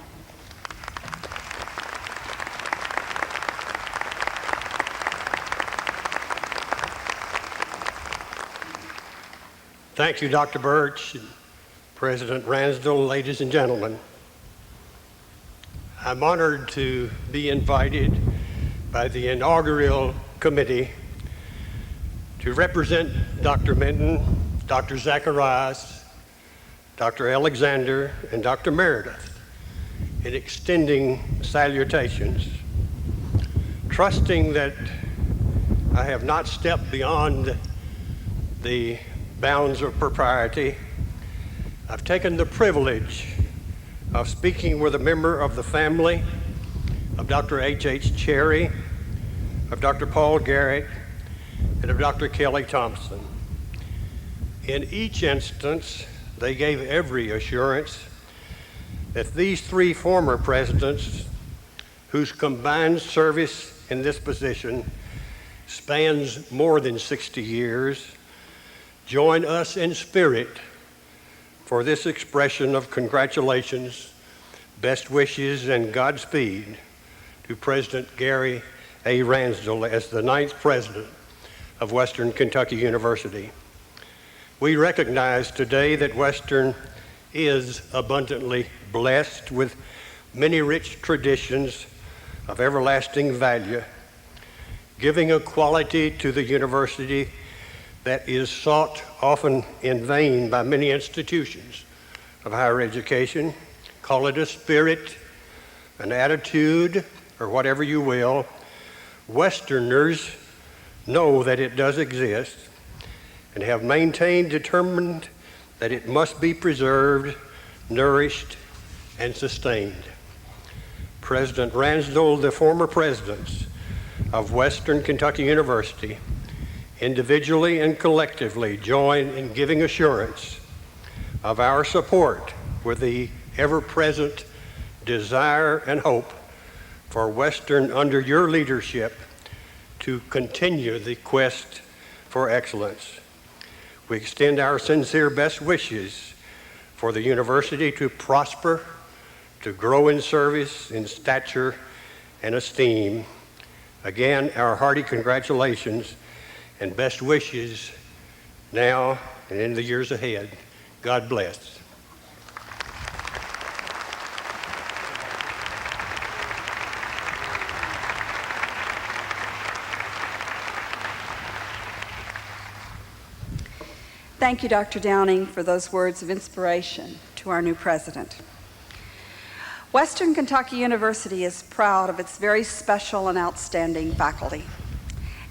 Thank you, Dr. Birch, President Ransdell, ladies and gentlemen. I'm honored to be invited by the inaugural committee to represent Dr. Minton, Dr. Zacharias, Dr. Alexander, and Dr. Meredith in extending salutations, trusting that I have not stepped beyond the bounds of propriety. I've taken the privilege of speaking with a member of the family of Dr. H.H. Cherry, of Dr. Paul Garrett, and of Dr. Kelly Thompson. In each instance, they gave every assurance that these three former presidents, whose combined service in this position spans more than 60 years, join us in spirit for this expression of congratulations, best wishes, and Godspeed to President Gary A. Ransdell as the 9th president of Western Kentucky University. We recognize today that Western is abundantly blessed with many rich traditions of everlasting value, giving a quality to the university that is sought often in vain by many institutions of higher education. Call it a spirit, an attitude, or whatever you will. Westerners know that it does exist and have maintained, determined that it must be preserved, nourished, and sustained. President Ransdell, the former presidents of Western Kentucky University, individually and collectively join in giving assurance of our support with the ever-present desire and hope for Western under your leadership to continue the quest for excellence. We extend our sincere best wishes for the university to prosper, to grow in service, in stature, and esteem. Again, our hearty congratulations and best wishes now and in the years ahead. God bless. Thank you, Dr. Downing, for those words of inspiration to our new president. Western Kentucky University is proud of its very special and outstanding faculty.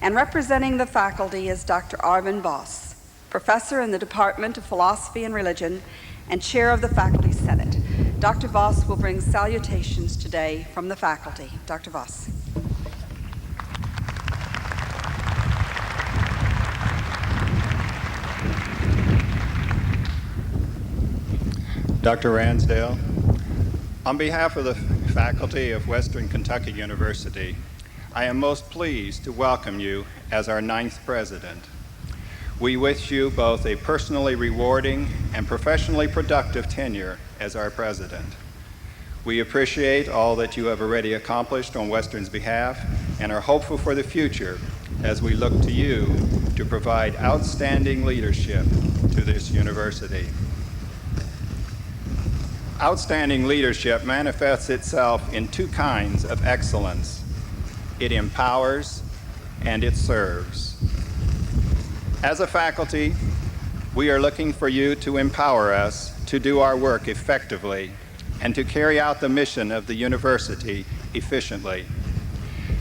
And representing the faculty is Dr. Arvin Voss, professor in the Department of Philosophy and Religion and chair of the Faculty Senate. Dr. Voss will bring salutations today from the faculty. Dr. Voss. Dr. Ransdell, on behalf of the faculty of Western Kentucky University, I am most pleased to welcome you as our 9th president. We wish you both a personally rewarding and professionally productive tenure as our president. We appreciate all that you have already accomplished on Western's behalf and are hopeful for the future as we look to you to provide outstanding leadership to this university. Outstanding leadership manifests itself in two kinds of excellence. It empowers and it serves. As a faculty, we are looking for you to empower us to do our work effectively and to carry out the mission of the university efficiently.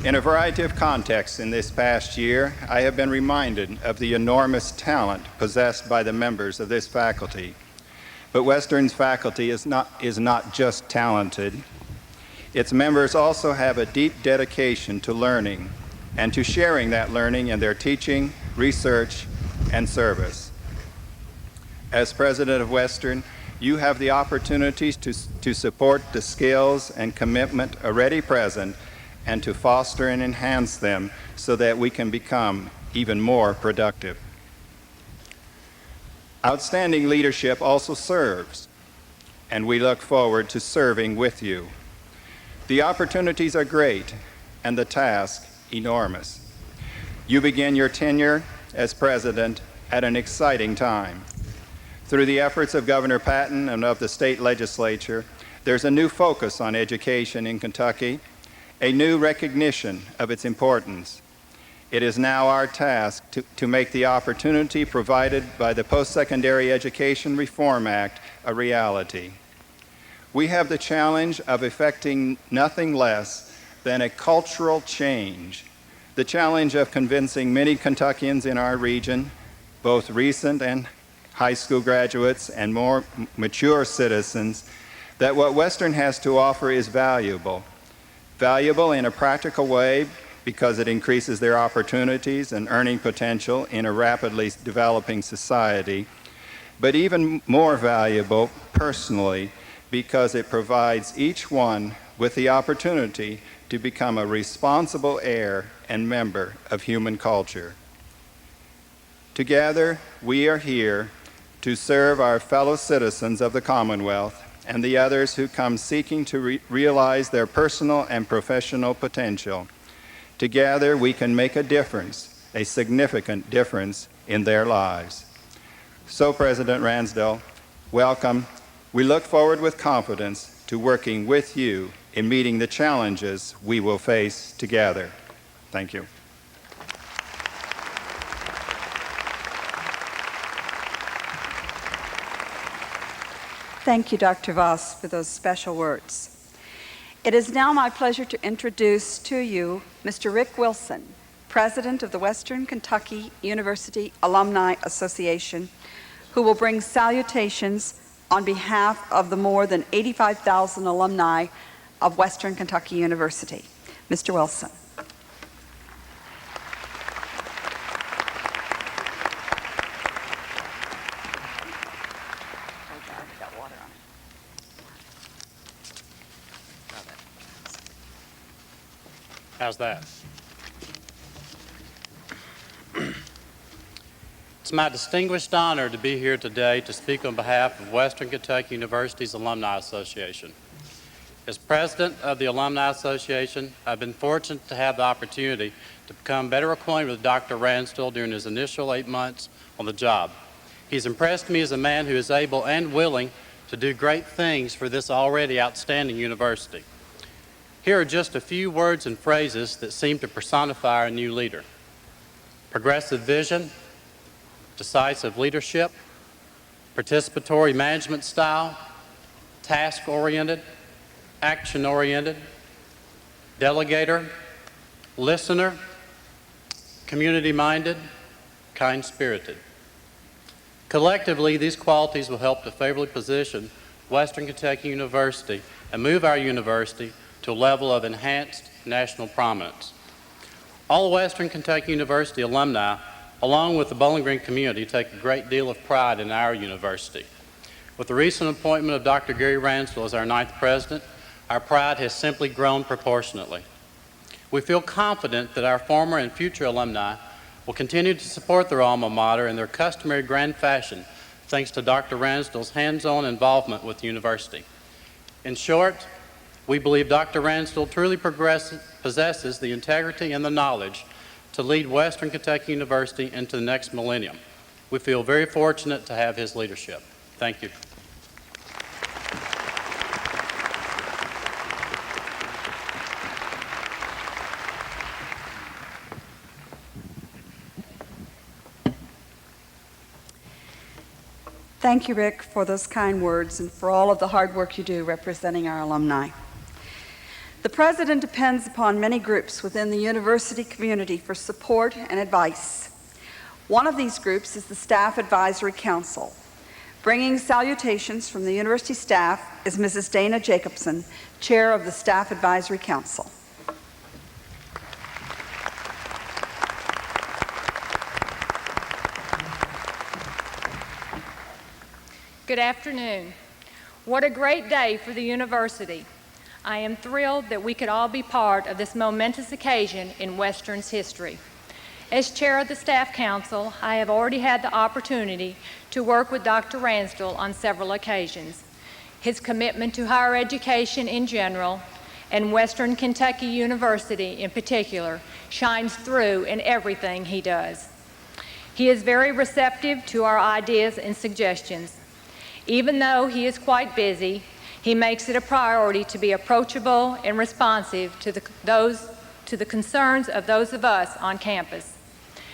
In a variety of contexts in this past year, I have been reminded of the enormous talent possessed by the members of this faculty. But Western's faculty is not just talented. Its members also have a deep dedication to learning and to sharing that learning in their teaching, research, and service. As president of Western, you have the opportunities to support the skills and commitment already present and to foster and enhance them so that we can become even more productive. Outstanding leadership also serves, and we look forward to serving with you. The opportunities are great and the task enormous. You begin your tenure as president at an exciting time. Through the efforts of Governor Patton and of the state legislature, there's a new focus on education in Kentucky, a new recognition of its importance. It is now our task to make the opportunity provided by the Post-Secondary Education Reform Act a reality. We have the challenge of effecting nothing less than a cultural change, the challenge of convincing many Kentuckians in our region, both recent and high school graduates and more mature citizens, that what Western has to offer is valuable in a practical way because it increases their opportunities and earning potential in a rapidly developing society, but even more valuable personally because it provides each one with the opportunity to become a responsible heir and member of human culture. Together, we are here to serve our fellow citizens of the Commonwealth and the others who come seeking to realize their personal and professional potential. Together, we can make a difference, a significant difference in their lives. So, President Ransdell, welcome. We look forward with confidence to working with you in meeting the challenges we will face together. Thank you. Thank you, Dr. Voss, for those special words. It is now my pleasure to introduce to you Mr. Rick Wilson, President of the Western Kentucky University Alumni Association, who will bring salutations on behalf of the more than 85,000 alumni of Western Kentucky University. Mr. Wilson. How's that? It's my distinguished honor to be here today to speak on behalf of Western Kentucky University's Alumni Association. As president of the Alumni Association, I've been fortunate to have the opportunity to become better acquainted with Dr. Ransdell during his initial 8 months on the job. He's impressed me as a man who is able and willing to do great things for this already outstanding university. Here are just a few words and phrases that seem to personify our new leader: progressive vision, decisive leadership, participatory management style, task-oriented, action-oriented, delegator, listener, community-minded, kind-spirited. Collectively, these qualities will help to favorably position Western Kentucky University and move our university to a level of enhanced national prominence. All Western Kentucky University alumni, along with the Bowling Green community, take a great deal of pride in our university. With the recent appointment of Dr. Gary Ransdell as our 9th president, our pride has simply grown proportionately. We feel confident that our former and future alumni will continue to support their alma mater in their customary grand fashion, thanks to Dr. Ransdell's hands-on involvement with the university. In short, we believe Dr. Ransdell truly possesses the integrity and the knowledge to lead Western Kentucky University into the next millennium. We feel very fortunate to have his leadership. Thank you. Thank you, Rick, for those kind words and for all of the hard work you do representing our alumni. The President depends upon many groups within the university community for support and advice. One of these groups is the Staff Advisory Council. Bringing salutations from the university staff is Mrs. Dana Jacobson, Chair of the Staff Advisory Council. Good afternoon. What a great day for the university. I am thrilled that we could all be part of this momentous occasion in Western's history. As chair of the Staff Council, I have already had the opportunity to work with Dr. Ransdell on several occasions. His commitment to higher education in general and Western Kentucky University in particular shines through in everything he does. He is very receptive to our ideas and suggestions. Even though he is quite busy, he makes it a priority to be approachable and responsive to the concerns of those of us on campus.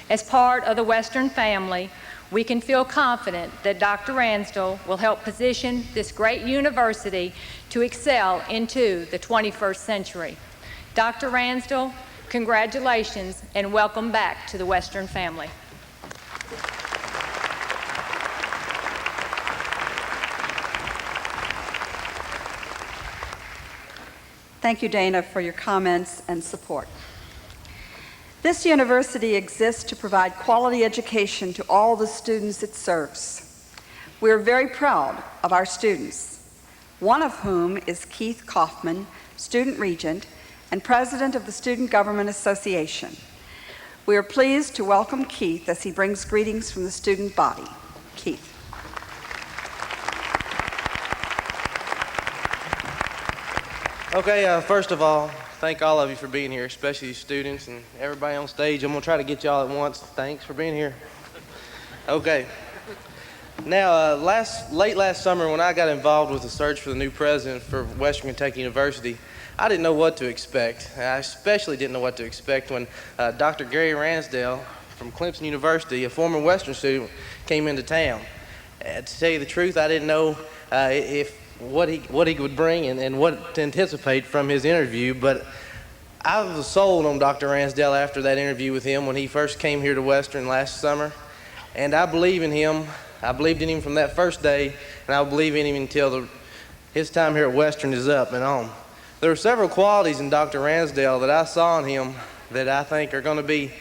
As part of the Western family, we can feel confident that Dr. Ransdell will help position this great university to excel into the 21st century. Dr. Ransdell, congratulations and welcome back to the Western family. Thank you, Dana, for your comments and support. This university exists to provide quality education to all the students it serves. We are very proud of our students, one of whom is Keith Kaufman, Student Regent and President of the Student Government Association. We are pleased to welcome Keith as he brings greetings from the student body. Keith. Okay, first of all, thank all of you for being here, especially the students and everybody on stage. I'm going to try to get y'all at once. Thanks for being here. Okay. Now, late last summer when I got involved with the search for the new president for Western Kentucky University, I didn't know what to expect. I especially didn't know what to expect when Dr. Gary Ransdell from Clemson University, a former Western student, came into town. To tell you the truth, I didn't know what he would bring and what to anticipate from his interview, but I was sold on Dr. Ransdell after that interview with him when he first came here to Western last summer, and I believe in him. I believed in him from that first day, and I'll believe in him until his time here at Western is up and on. There are several qualities in Dr. Ransdell that I saw in him that I think are going to be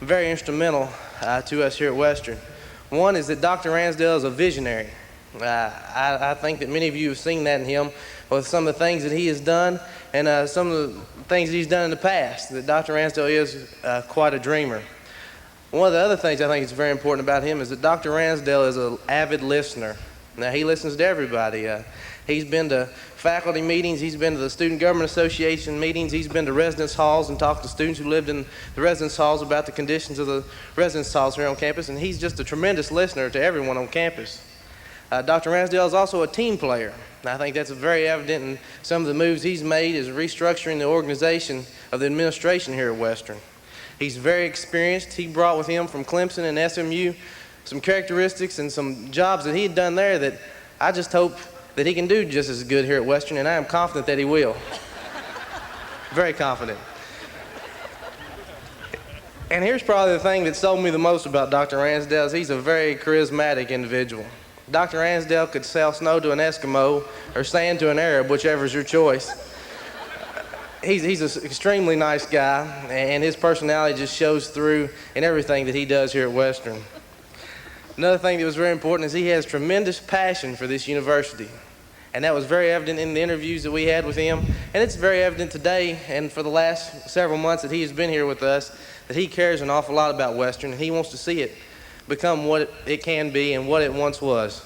very instrumental to us here at Western. One is that Dr. Ransdell is a visionary. I think that many of you have seen that in him with some of the things that he has done and some of the things that he's done in the past, that Dr. Ransdell is quite a dreamer. One of the other things I think is very important about him is that Dr. Ransdell is an avid listener. Now, he listens to everybody. He's been to faculty meetings, he's been to the Student Government Association meetings, he's been to residence halls and talked to students who lived in the residence halls about the conditions of the residence halls here on campus, and he's just a tremendous listener to everyone on campus. Dr. Ransdell is also a team player. And I think that's very evident in some of the moves he's made is restructuring the organization of the administration here at Western. He's very experienced. He brought with him from Clemson and SMU some characteristics and some jobs that he had done there that I just hope that he can do just as good here at Western, and I am confident that he will. Very confident. And here's probably the thing that sold me the most about Dr. Ransdell is he's a very charismatic individual. Dr. Ransdell could sell snow to an Eskimo or sand to an Arab, whichever is your choice. He's an extremely nice guy, and his personality just shows through in everything that he does here at Western. Another thing that was very important is he has tremendous passion for this university, and that was very evident in the interviews that we had with him, and it's very evident today and for the last several months that he has been here with us that he cares an awful lot about Western, and he wants to see it become what it can be and what it once was.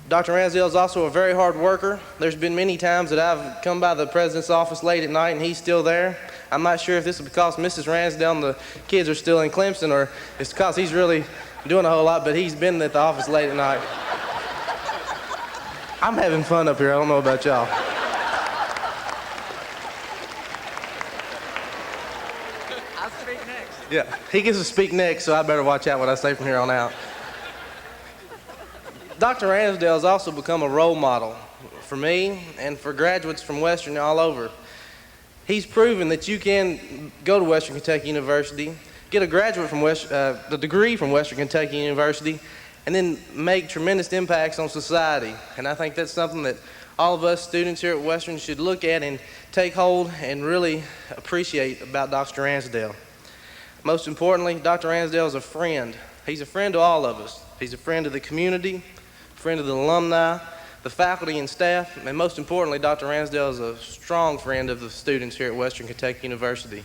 Dr. Ransdell is also a very hard worker. There's been many times that I've come by the president's office late at night and he's still there. I'm not sure if this is because Mrs. Ransdell and the kids are still in Clemson or it's because he's really doing a whole lot, but he's been at the office late at night. I'm having fun up here. I don't know about y'all. I'll speak next. Yeah, he gets to speak next, so I better watch out what I say from here on out. Dr. Ransdell has also become a role model for me and for graduates from Western all over. He's proven that you can go to Western Kentucky University, get a graduate from the degree from Western Kentucky University, and then make tremendous impacts on society. And I think that's something that all of us students here at Western should look at and take hold and really appreciate about Dr. Ransdell. Most importantly, Dr. Ransdell is a friend. He's a friend to all of us. He's a friend of the community, friend of the alumni, the faculty and staff, and most importantly, Dr. Ransdell is a strong friend of the students here at Western Kentucky University.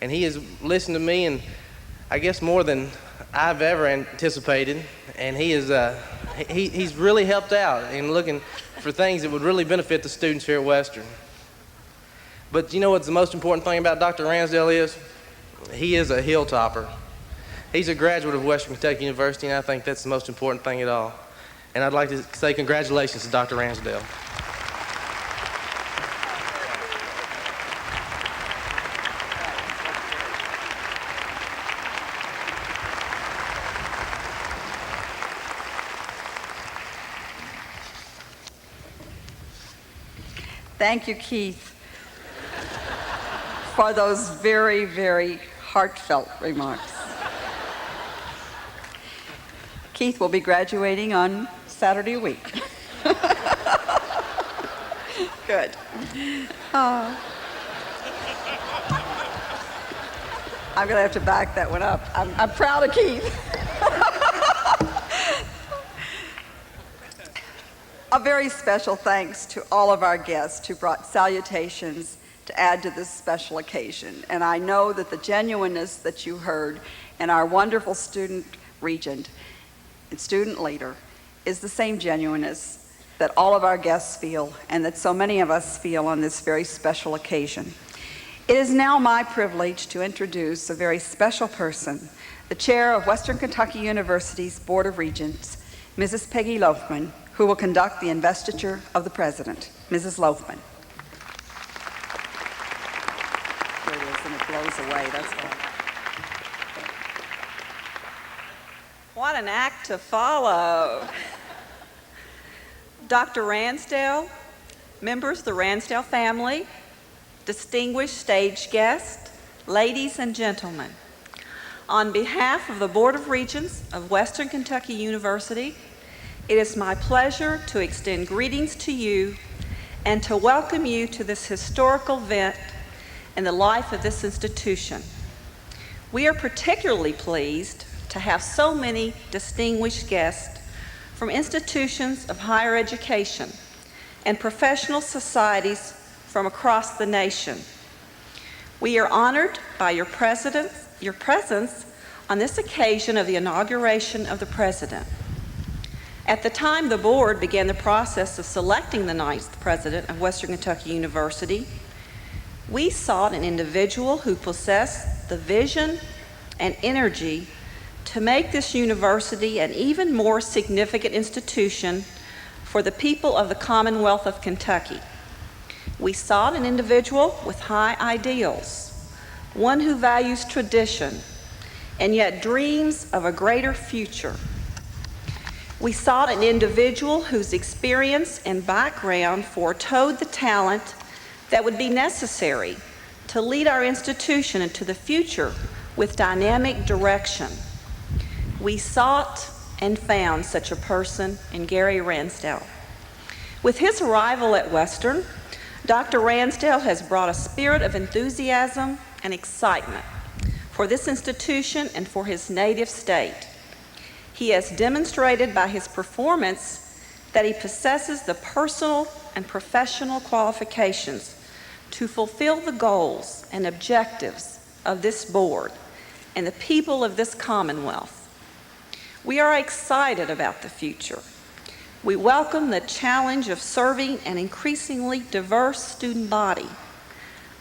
And he has listened to me, and I guess more than I've ever anticipated. And he's really helped out in looking for things that would really benefit the students here at Western. But you know what's the most important thing about Dr. Ransdell is? He is a hilltopper. He's a graduate of Western Kentucky University, and I think that's the most important thing at all. And I'd like to say congratulations to Dr. Ransdell. Thank you, Keith, for those very, very heartfelt remarks. Keith will be graduating on Saturday week. Good. Oh. I'm going to have to back that one up. I'm proud of Keith. A very special thanks to all of our guests who brought salutations to add to this special occasion. And I know that the genuineness that you heard in our wonderful student regent and student leader is the same genuineness that all of our guests feel and that so many of us feel on this very special occasion. It is now my privilege to introduce a very special person, the chair of Western Kentucky University's Board of Regents, Mrs. Peggy Loafman, who will conduct the investiture of the president. Mrs. Loafman. Here it is, and it blows away, that's why. What an act to follow. Dr. Ransdell, members of the Ransdell family, distinguished stage guests, ladies and gentlemen, on behalf of the Board of Regents of Western Kentucky University, it is my pleasure to extend greetings to you and to welcome you to this historical event in the life of this institution. We are particularly pleased to have so many distinguished guests from institutions of higher education and professional societies from across the nation. We are honored by your presence on this occasion of the inauguration of the president. At the time the board began the process of selecting the ninth president of Western Kentucky University, we sought an individual who possessed the vision and energy to make this university an even more significant institution for the people of the Commonwealth of Kentucky. We sought an individual with high ideals, one who values tradition and yet dreams of a greater future. We sought an individual whose experience and background foretold the talent that would be necessary to lead our institution into the future with dynamic direction. We sought and found such a person in Gary Ransdell. With his arrival at Western, Dr. Ransdell has brought a spirit of enthusiasm and excitement for this institution and for his native state. He has demonstrated by his performance that he possesses the personal and professional qualifications to fulfill the goals and objectives of this board and the people of this Commonwealth. We are excited about the future. We welcome the challenge of serving an increasingly diverse student body,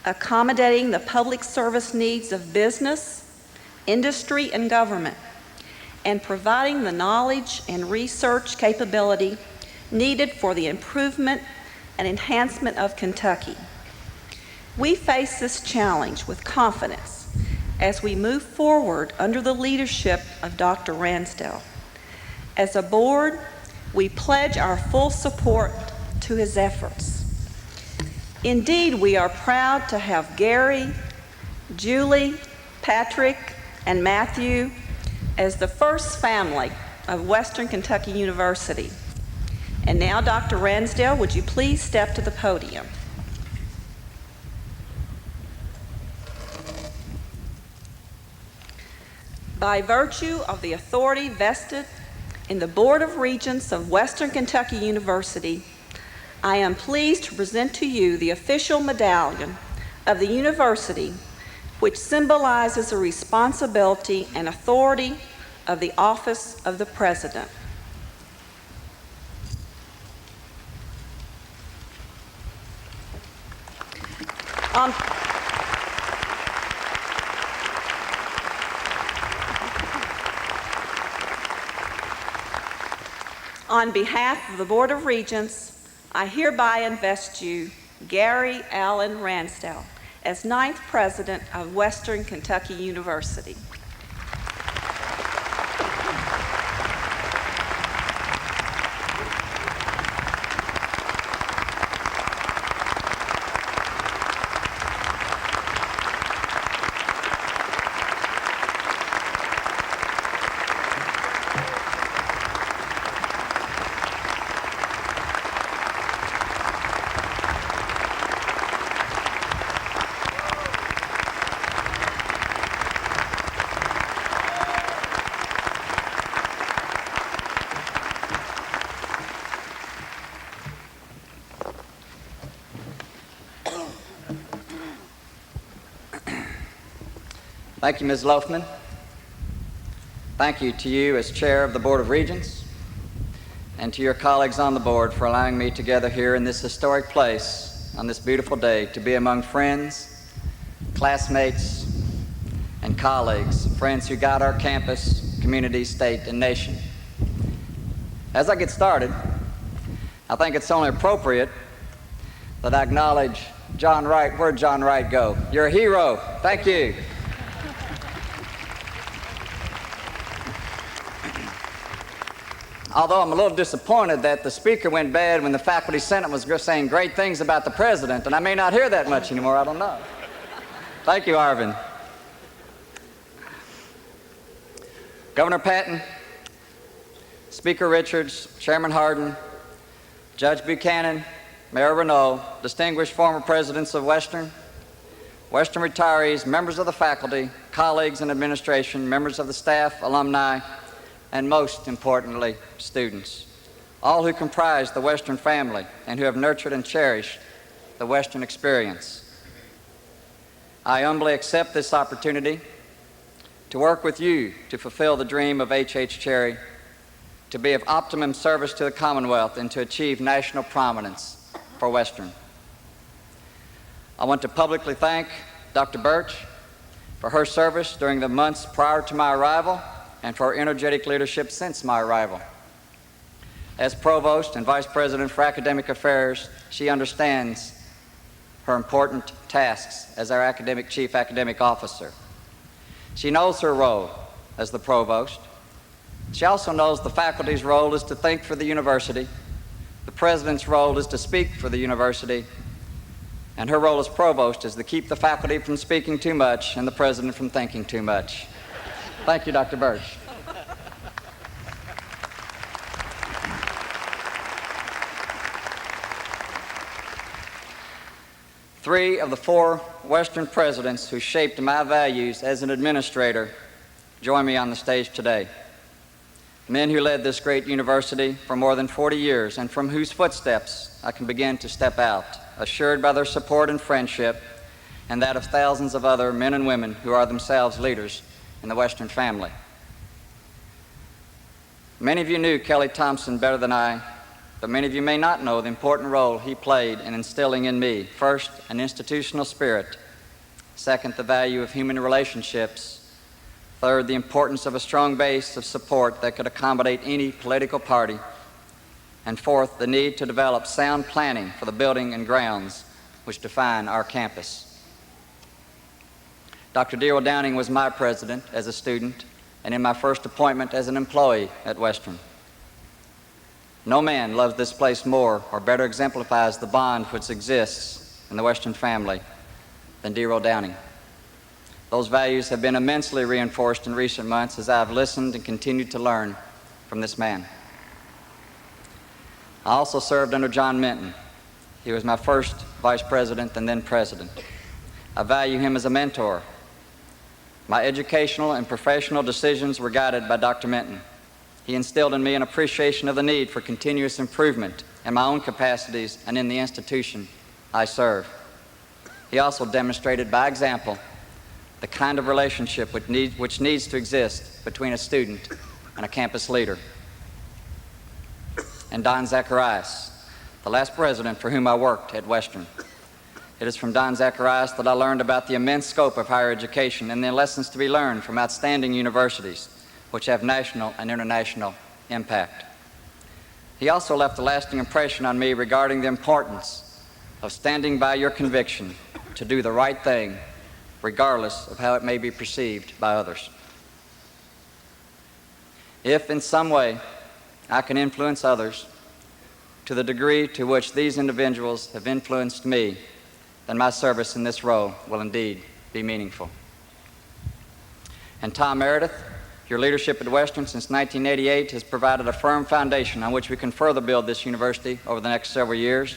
accommodating the public service needs of business, industry, and government, and providing the knowledge and research capability needed for the improvement and enhancement of Kentucky. We face this challenge with confidence as we move forward under the leadership of Dr. Ransdell. As a board, we pledge our full support to his efforts. Indeed, we are proud to have Gary, Julie, Patrick, and Matthew as the first family of Western Kentucky University. And now, Dr. Ransdell, would you please step to the podium? By virtue of the authority vested in the Board of Regents of Western Kentucky University, I am pleased to present to you the official medallion of the university which symbolizes the responsibility and authority of the office of the President. On behalf of the Board of Regents, I hereby invest you, Gary Allen Ransdell, as 9th President of Western Kentucky University. Thank you, Ms. Loafman. Thank you to you as Chair of the Board of Regents and to your colleagues on the board for allowing me to gather here in this historic place on this beautiful day to be among friends, classmates, and colleagues, friends who guide our campus, community, state, and nation. As I get started, I think it's only appropriate that I acknowledge John Wright. Where'd John Wright go? You're a hero. Thank you. Although I'm a little disappointed that the speaker went bad when the faculty senate was saying great things about the president, and I may not hear that much anymore, I don't know. Thank you, Arvin. Governor Patton, Speaker Richards, Chairman Hardin, Judge Buchanan, Mayor Renaud, distinguished former presidents of Western retirees, members of the faculty, colleagues and administration, members of the staff, alumni, and most importantly, students, all who comprise the Western family and who have nurtured and cherished the Western experience. I humbly accept this opportunity to work with you to fulfill the dream of H.H. Cherry, to be of optimum service to the Commonwealth and to achieve national prominence for Western. I want to publicly thank Dr. Birch for her service during the months prior to my arrival and for her energetic leadership since my arrival. As Provost and Vice President for Academic Affairs, she understands her important tasks as our Chief Academic Officer. She knows her role as the Provost. She also knows the faculty's role is to think for the university, the President's role is to speak for the university, and her role as Provost is to keep the faculty from speaking too much and the President from thinking too much. Thank you, Dr. Birch. Three of the four Western presidents who shaped my values as an administrator join me on the stage today. Men who led this great university for more than 40 years and from whose footsteps I can begin to step out, assured by their support and friendship and that of thousands of other men and women who are themselves leaders in the Western family. Many of you knew Kelly Thompson better than I, but many of you may not know the important role he played in instilling in me, first, an institutional spirit, second, the value of human relationships, third, the importance of a strong base of support that could accommodate any political party, and fourth, the need to develop sound planning for the building and grounds which define our campus. Dr. Darrell Downing was my president as a student and in my first appointment as an employee at Western. No man loves this place more or better exemplifies the bond which exists in the Western family than Darrell Downing. Those values have been immensely reinforced in recent months as I have listened and continued to learn from this man. I also served under John Minton. He was my first vice president and then president. I value him as a mentor. My educational and professional decisions were guided by Dr. Minton. He instilled in me an appreciation of the need for continuous improvement in my own capacities and in the institution I serve. He also demonstrated by example the kind of relationship which needs to exist between a student and a campus leader. And Don Zacharias, the last president for whom I worked at Western. It is from Don Zacharias that I learned about the immense scope of higher education and the lessons to be learned from outstanding universities, which have national and international impact. He also left a lasting impression on me regarding the importance of standing by your conviction to do the right thing, regardless of how it may be perceived by others. If in some way I can influence others to the degree to which these individuals have influenced me, then my service in this role will indeed be meaningful. And Tom Meredith, your leadership at Western since 1988 has provided a firm foundation on which we can further build this university over the next several years.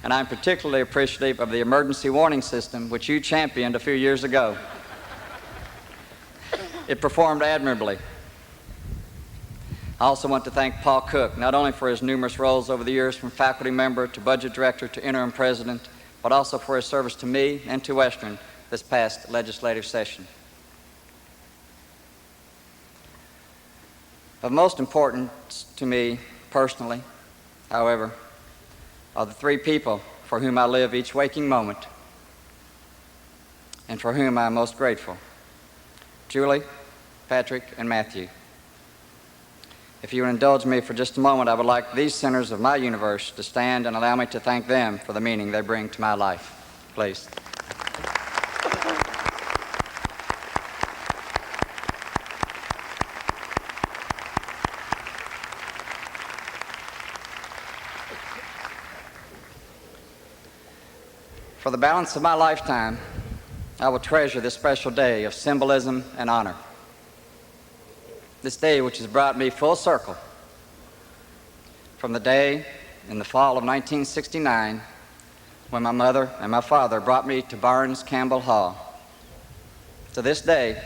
And I'm particularly appreciative of the emergency warning system which you championed a few years ago. It performed admirably. I also want to thank Paul Cook, not only for his numerous roles over the years from faculty member to budget director to interim president, but also for his service to me and to Western this past legislative session. Of most importance to me personally, however, are the three people for whom I live each waking moment and for whom I am most grateful: Julie, Patrick, and Matthew. If you would indulge me for just a moment, I would like these centers of my universe to stand and allow me to thank them for the meaning they bring to my life. Please. For the balance of my lifetime, I will treasure this special day of symbolism and honor. This day which has brought me full circle from the day in the fall of 1969 when my mother and my father brought me to Barnes Campbell Hall, to this day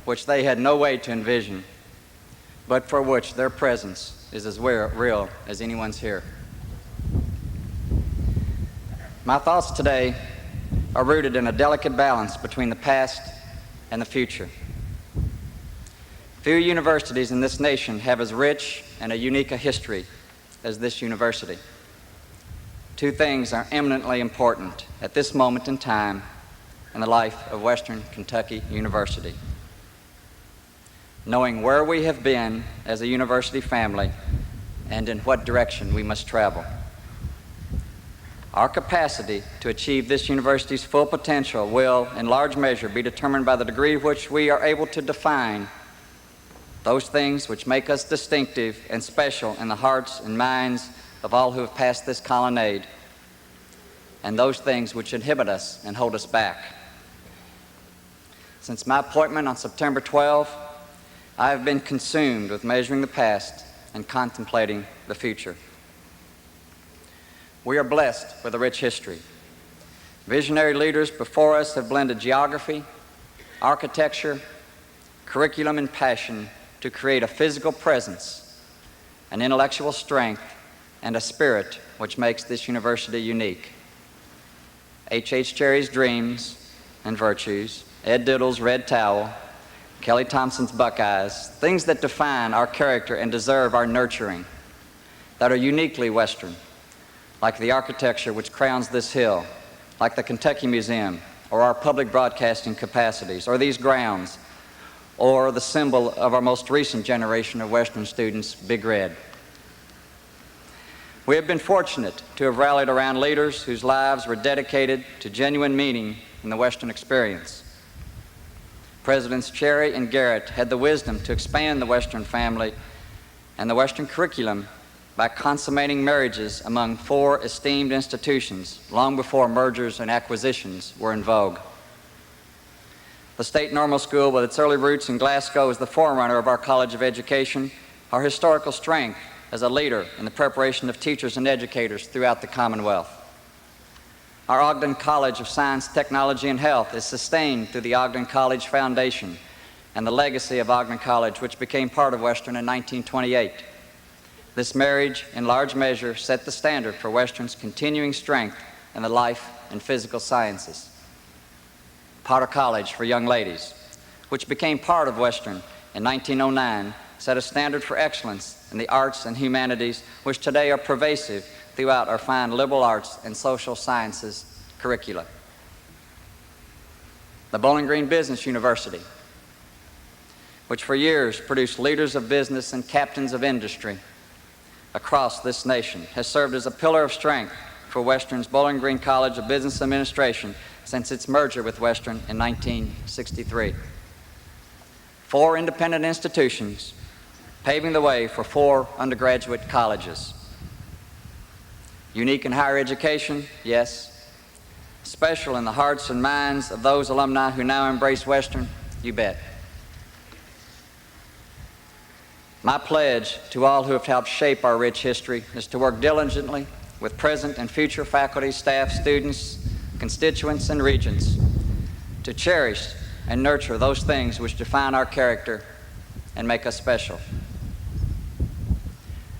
which they had no way to envision, but for which their presence is as real as anyone's here. My thoughts today are rooted in a delicate balance between the past and the future. Few universities in this nation have as rich and a unique a history as this university. Two things are eminently important at this moment in time in the life of Western Kentucky University: knowing where we have been as a university family and in what direction we must travel. Our capacity to achieve this university's full potential will, in large measure, be determined by the degree which we are able to define those things which make us distinctive and special in the hearts and minds of all who have passed this colonnade, and those things which inhibit us and hold us back. Since my appointment on September 12, I have been consumed with measuring the past and contemplating the future. We are blessed with a rich history. Visionary leaders before us have blended geography, architecture, curriculum, and passion to create a physical presence, an intellectual strength, and a spirit which makes this university unique. H.H. Cherry's dreams and virtues, Ed Diddle's red towel, Kelly Thompson's Buckeyes, things that define our character and deserve our nurturing, that are uniquely Western, like the architecture which crowns this hill, like the Kentucky Museum, or our public broadcasting capacities, or these grounds, or the symbol of our most recent generation of Western students, Big Red. We have been fortunate to have rallied around leaders whose lives were dedicated to genuine meaning in the Western experience. Presidents Cherry and Garrett had the wisdom to expand the Western family and the Western curriculum by consummating marriages among four esteemed institutions long before mergers and acquisitions were in vogue. The State Normal School, with its early roots in Glasgow, is the forerunner of our College of Education, our historical strength as a leader in the preparation of teachers and educators throughout the Commonwealth. Our Ogden College of Science, Technology, and Health is sustained through the Ogden College Foundation and the legacy of Ogden College, which became part of Western in 1928. This marriage, in large measure, set the standard for Western's continuing strength in the life and physical sciences. Potter College for young ladies, which became part of Western in 1909, set a standard for excellence in the arts and humanities, which today are pervasive throughout our fine liberal arts and social sciences curricula. The Bowling Green Business University, which for years produced leaders of business and captains of industry across this nation, has served as a pillar of strength for Western's Bowling Green College of Business Administration since its merger with Western in 1963. 4 independent institutions paving the way for 4 undergraduate colleges. Unique in higher education, yes. Special in the hearts and minds of those alumni who now embrace Western, you bet. My pledge to all who have helped shape our rich history is to work diligently with present and future faculty, staff, students, constituents, and regents to cherish and nurture those things which define our character and make us special.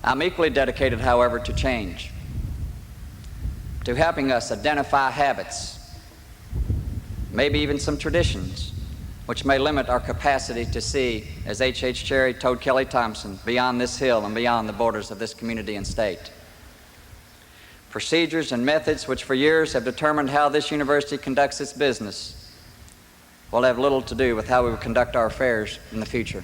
I'm equally dedicated, however, to change, to helping us identify habits, maybe even some traditions, which may limit our capacity to see, as H.H. Cherry told Kelly Thompson, beyond this hill and beyond the borders of this community and state. Procedures and methods which for years have determined how this university conducts its business will have little to do with how we will conduct our affairs in the future.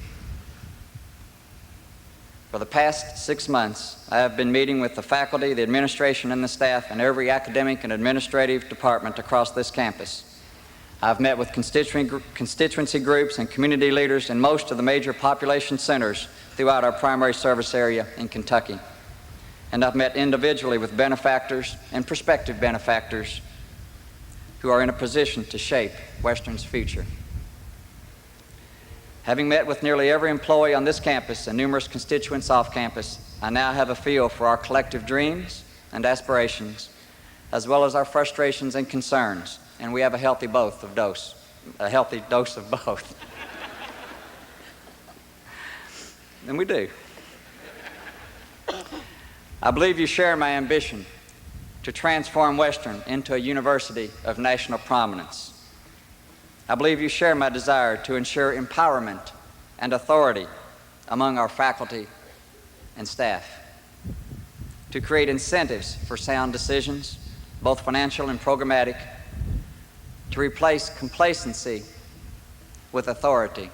For the past 6 months, I have been meeting with the faculty, the administration, and the staff in every academic and administrative department across this campus. I've met with constituency groups and community leaders in most of the major population centers throughout our primary service area in Kentucky. And I've met individually with benefactors and prospective benefactors who are in a position to shape Western's future. Having met with nearly every employee on this campus and numerous constituents off campus, I now have a feel for our collective dreams and aspirations, as well as our frustrations and concerns, and we have a healthy dose of both. And we do. I believe you share my ambition to transform Western into a university of national prominence. I believe you share my desire to ensure empowerment and authority among our faculty and staff, to create incentives for sound decisions, both financial and programmatic, to replace complacency with authority,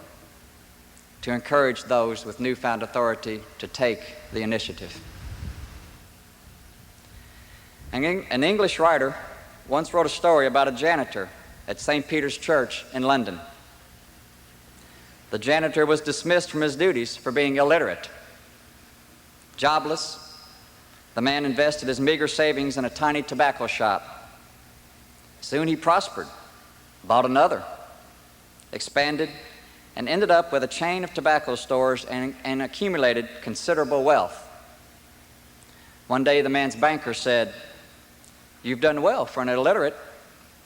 to encourage those with newfound authority to take the initiative. An English writer once wrote a story about a janitor at St. Peter's Church in London. The janitor was dismissed from his duties for being illiterate. Jobless, the man invested his meager savings in a tiny tobacco shop. Soon he prospered, bought another, expanded, and ended up with a chain of tobacco stores and accumulated considerable wealth. One day the man's banker said, "You've done well for an illiterate.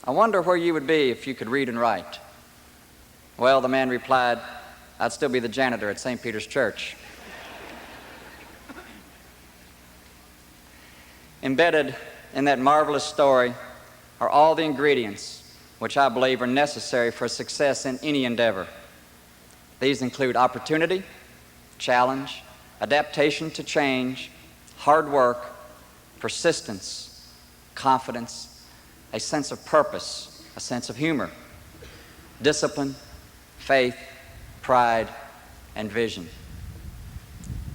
I wonder where you would be if you could read and write." Well, the man replied, "I'd still be the janitor at St. Peter's Church." Embedded in that marvelous story are all the ingredients which I believe are necessary for success in any endeavor. These include opportunity, challenge, adaptation to change, hard work, persistence, confidence, a sense of purpose, a sense of humor, discipline, faith, pride, and vision.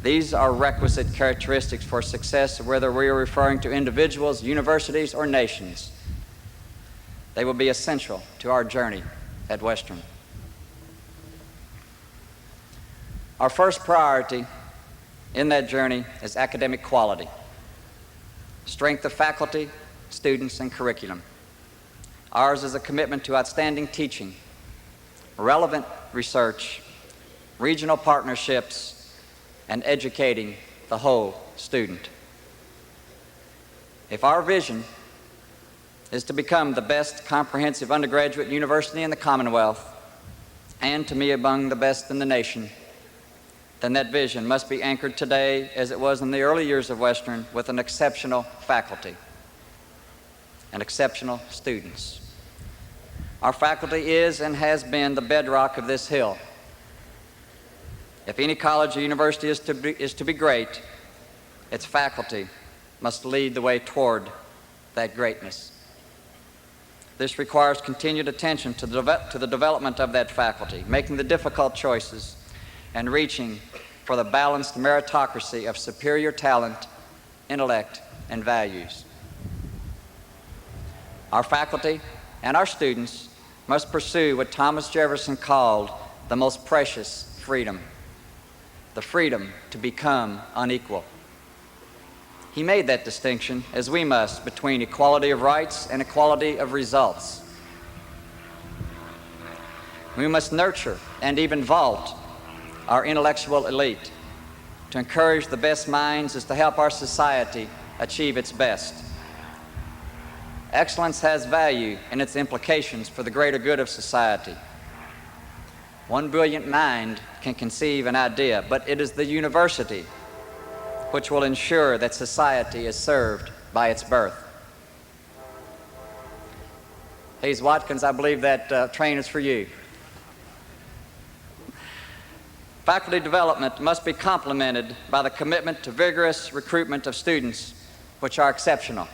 These are requisite characteristics for success, whether we are referring to individuals, universities, or nations. They will be essential to our journey at Western. Our first priority in that journey is academic quality, strength of faculty, students, and curriculum. Ours is a commitment to outstanding teaching, relevant research, regional partnerships, and educating the whole student. If our vision is to become the best comprehensive undergraduate university in the Commonwealth, and to be among the best in the nation, then that vision must be anchored today, as it was in the early years of Western, with an exceptional faculty and exceptional students Our faculty is and has been the bedrock of this hill. If any college or university is to be great, its faculty must lead the way toward that greatness. This requires continued attention to the development of that faculty, making the difficult choices, and reaching for the balanced meritocracy of superior talent, intellect, and values. Our faculty and our students must pursue what Thomas Jefferson called the most precious freedom, the freedom to become unequal. He made that distinction, as we must, between equality of rights and equality of results. We must nurture and even vault our intellectual elite. To encourage the best minds is to help our society achieve its best. Excellence has value in its implications for the greater good of society. One brilliant mind can conceive an idea, but it is the university which will ensure that society is served by its birth. Hayes Watkins, I believe that train is for you. Faculty development must be complemented by the commitment to vigorous recruitment of students which are exceptional.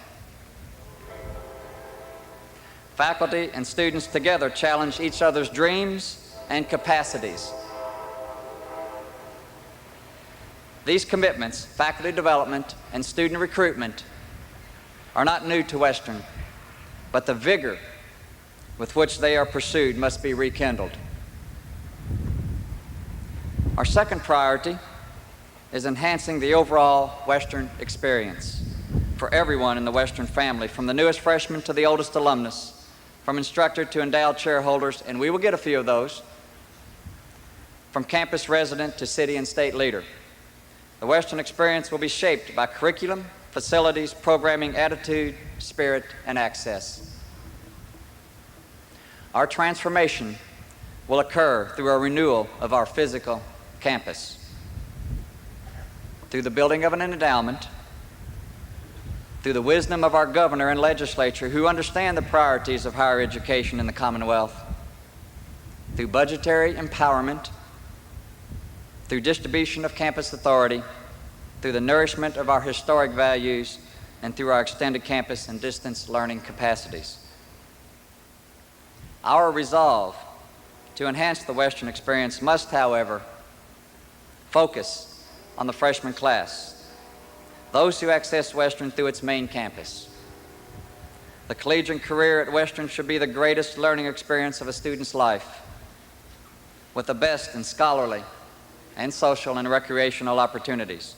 Faculty and students together challenge each other's dreams and capacities. These commitments, faculty development and student recruitment, are not new to Western, but the vigor with which they are pursued must be rekindled. Our second priority is enhancing the overall Western experience for everyone in the Western family, from the newest freshman to the oldest alumnus, from instructor to endowed chairholders, and we will get a few of those, from campus resident to city and state leader. The Western experience will be shaped by curriculum, facilities, programming, attitude, spirit, and access. Our transformation will occur through a renewal of our physical campus, through the building of an endowment, through the wisdom of our governor and legislature who understand the priorities of higher education in the Commonwealth, through budgetary empowerment, through distribution of campus authority, through the nourishment of our historic values, and through our extended campus and distance learning capacities. Our resolve to enhance the Western experience must, however, focus on the freshman class, those who access Western through its main campus. The collegiate career at Western should be the greatest learning experience of a student's life, with the best in scholarly and social and recreational opportunities.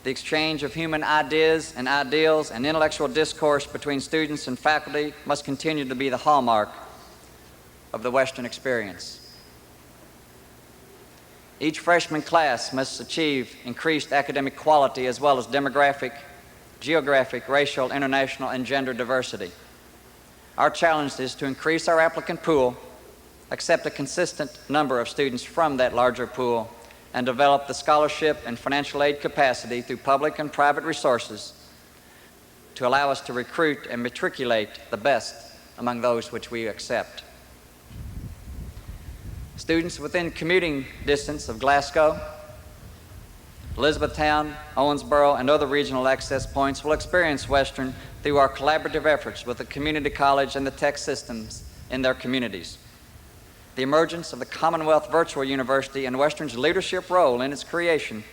The exchange of human ideas and ideals and intellectual discourse between students and faculty must continue to be the hallmark of the Western experience. Each freshman class must achieve increased academic quality as well as demographic, geographic, racial, international, and gender diversity. Our challenge is to increase our applicant pool, accept a consistent number of students from that larger pool, and develop the scholarship and financial aid capacity through public and private resources to allow us to recruit and matriculate the best among those which we accept. Students within commuting distance of Glasgow, Elizabethtown, Owensboro, and other regional access points will experience Western through our collaborative efforts with the community college and the tech systems in their communities. The emergence of the Commonwealth Virtual University and Western's leadership role in its creation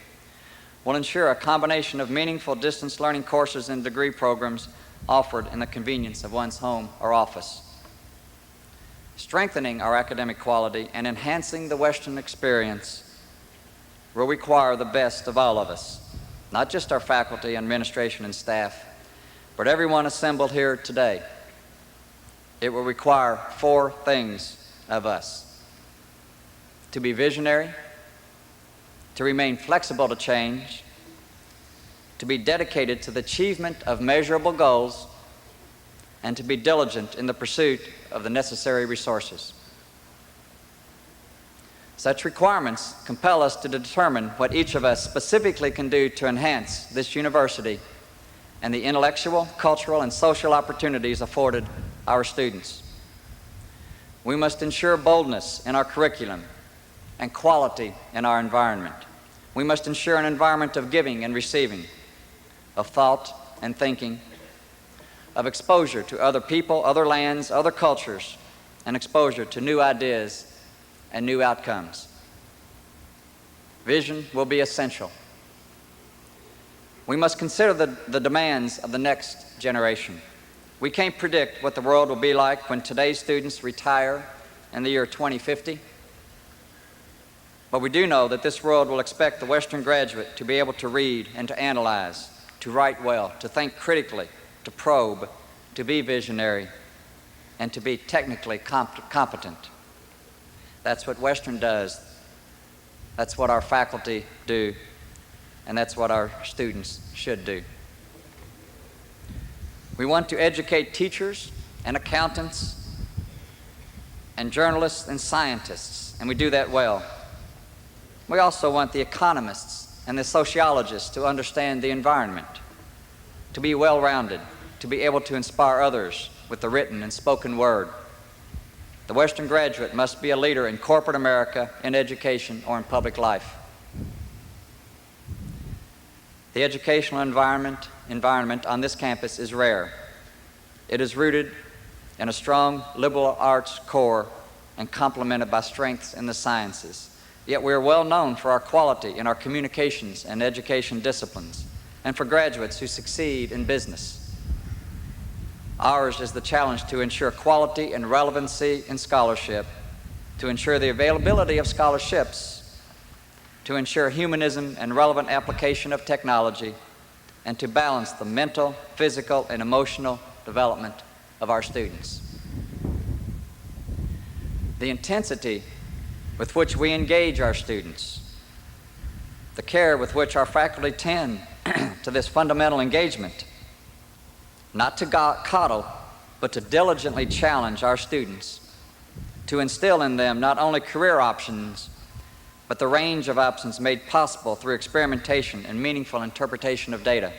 will ensure a combination of meaningful distance learning courses and degree programs offered in the convenience of one's home or office. Strengthening our academic quality and enhancing the Western experience will require the best of all of us, not just our faculty, administration, and staff, but everyone assembled here today. It will require 4 things of us: to be visionary, to remain flexible to change, to be dedicated to the achievement of measurable goals, and to be diligent in the pursuit of the necessary resources. Such requirements compel us to determine what each of us specifically can do to enhance this university and the intellectual, cultural, and social opportunities afforded our students. We must ensure boldness in our curriculum and quality in our environment. We must ensure an environment of giving and receiving, of thought and thinking, of exposure to other people, other lands, other cultures, and exposure to new ideas and new outcomes. Vision will be essential. We must consider the demands of the next generation. We can't predict what the world will be like when today's students retire in the year 2050. But we do know that this world will expect the Western graduate to be able to read and to analyze, to write well, to think critically, to probe, to be visionary, and to be technically competent. That's what Western does. That's what our faculty do, and that's what our students should do. We want to educate teachers and accountants and journalists and scientists, and we do that well. We also want the economists and the sociologists to understand the environment, to be well-rounded, to be able to inspire others with the written and spoken word. The Western graduate must be a leader in corporate America, in education, or in public life. The educational environment on this campus is rare. It is rooted in a strong liberal arts core and complemented by strengths in the sciences. Yet we are well known for our quality in our communications and education disciplines, and for graduates who succeed in business. Ours is the challenge to ensure quality and relevancy in scholarship, to ensure the availability of scholarships, to ensure humanism and relevant application of technology, and to balance the mental, physical, and emotional development of our students. The intensity with which we engage our students, the care with which our faculty tend to this fundamental engagement, not to coddle, but to diligently challenge our students, to instill in them not only career options, but the range of options made possible through experimentation and meaningful interpretation of data,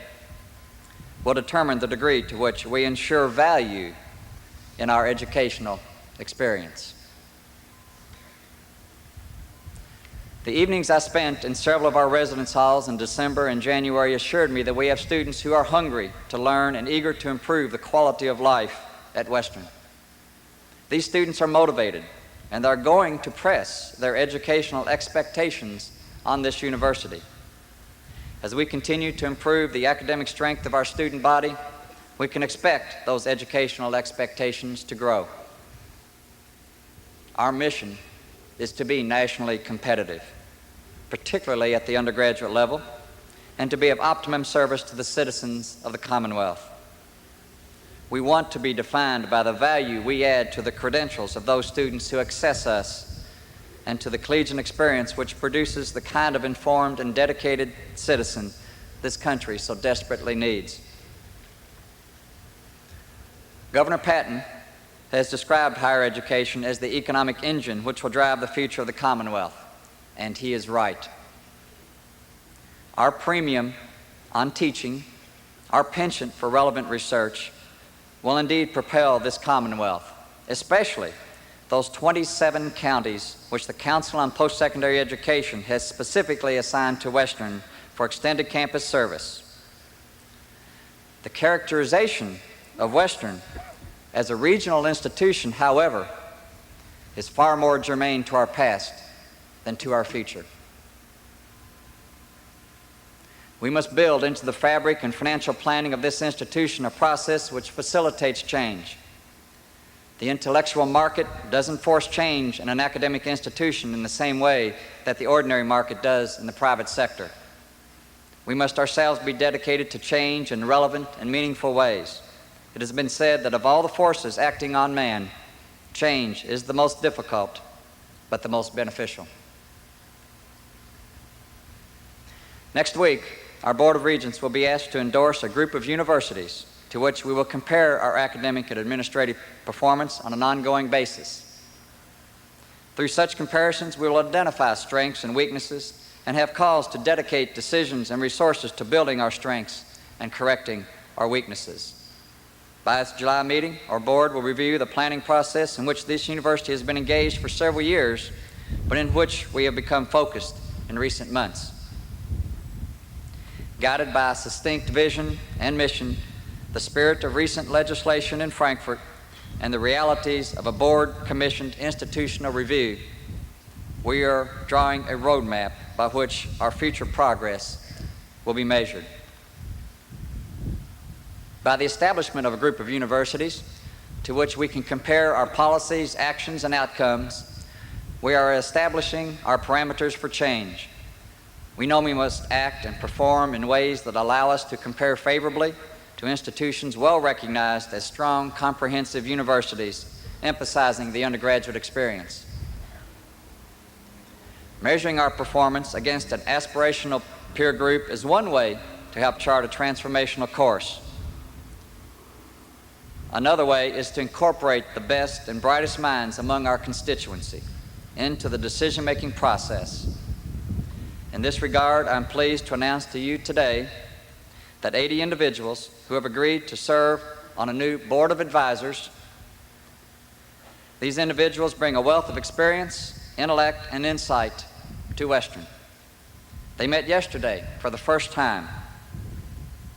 will determine the degree to which we ensure value in our educational experience. The evenings I spent in several of our residence halls in December and January assured me that we have students who are hungry to learn and eager to improve the quality of life at Western. These students are motivated, and they're going to press their educational expectations on this university. As we continue to improve the academic strength of our student body, we can expect those educational expectations to grow. Our mission is to be nationally competitive, particularly at the undergraduate level, and to be of optimum service to the citizens of the Commonwealth. We want to be defined by the value we add to the credentials of those students who access us and to the collegiate experience which produces the kind of informed and dedicated citizen this country so desperately needs. Governor Patton has described higher education as the economic engine which will drive the future of the Commonwealth, and he is right. Our premium on teaching, our penchant for relevant research, will indeed propel this Commonwealth, especially those 27 counties which the Council on Post-Secondary Education has specifically assigned to Western for extended campus service. The characterization of Western as a regional institution, however, is far more germane to our past than to our future. We must build into the fabric and financial planning of this institution a process which facilitates change. The intellectual market doesn't force change in an academic institution in the same way that the ordinary market does in the private sector. We must ourselves be dedicated to change in relevant and meaningful ways. It has been said that of all the forces acting on man, change is the most difficult, but the most beneficial. Next week, our Board of Regents will be asked to endorse a group of universities to which we will compare our academic and administrative performance on an ongoing basis. Through such comparisons, we will identify strengths and weaknesses and have cause to dedicate decisions and resources to building our strengths and correcting our weaknesses. By its July meeting, our board will review the planning process in which this university has been engaged for several years, but in which we have become focused in recent months. Guided by a succinct vision and mission, the spirit of recent legislation in Frankfurt, and the realities of a board-commissioned institutional review, we are drawing a roadmap by which our future progress will be measured. By the establishment of a group of universities to which we can compare our policies, actions, and outcomes, we are establishing our parameters for change. We know we must act and perform in ways that allow us to compare favorably to institutions well recognized as strong, comprehensive universities, emphasizing the undergraduate experience. Measuring our performance against an aspirational peer group is one way to help chart a transformational course. Another way is to incorporate the best and brightest minds among our constituency into the decision-making process. In this regard, I'm pleased to announce to you today that 80 individuals who have agreed to serve on a new board of advisors. These individuals bring a wealth of experience, intellect, and insight to Western. They met yesterday for the first time.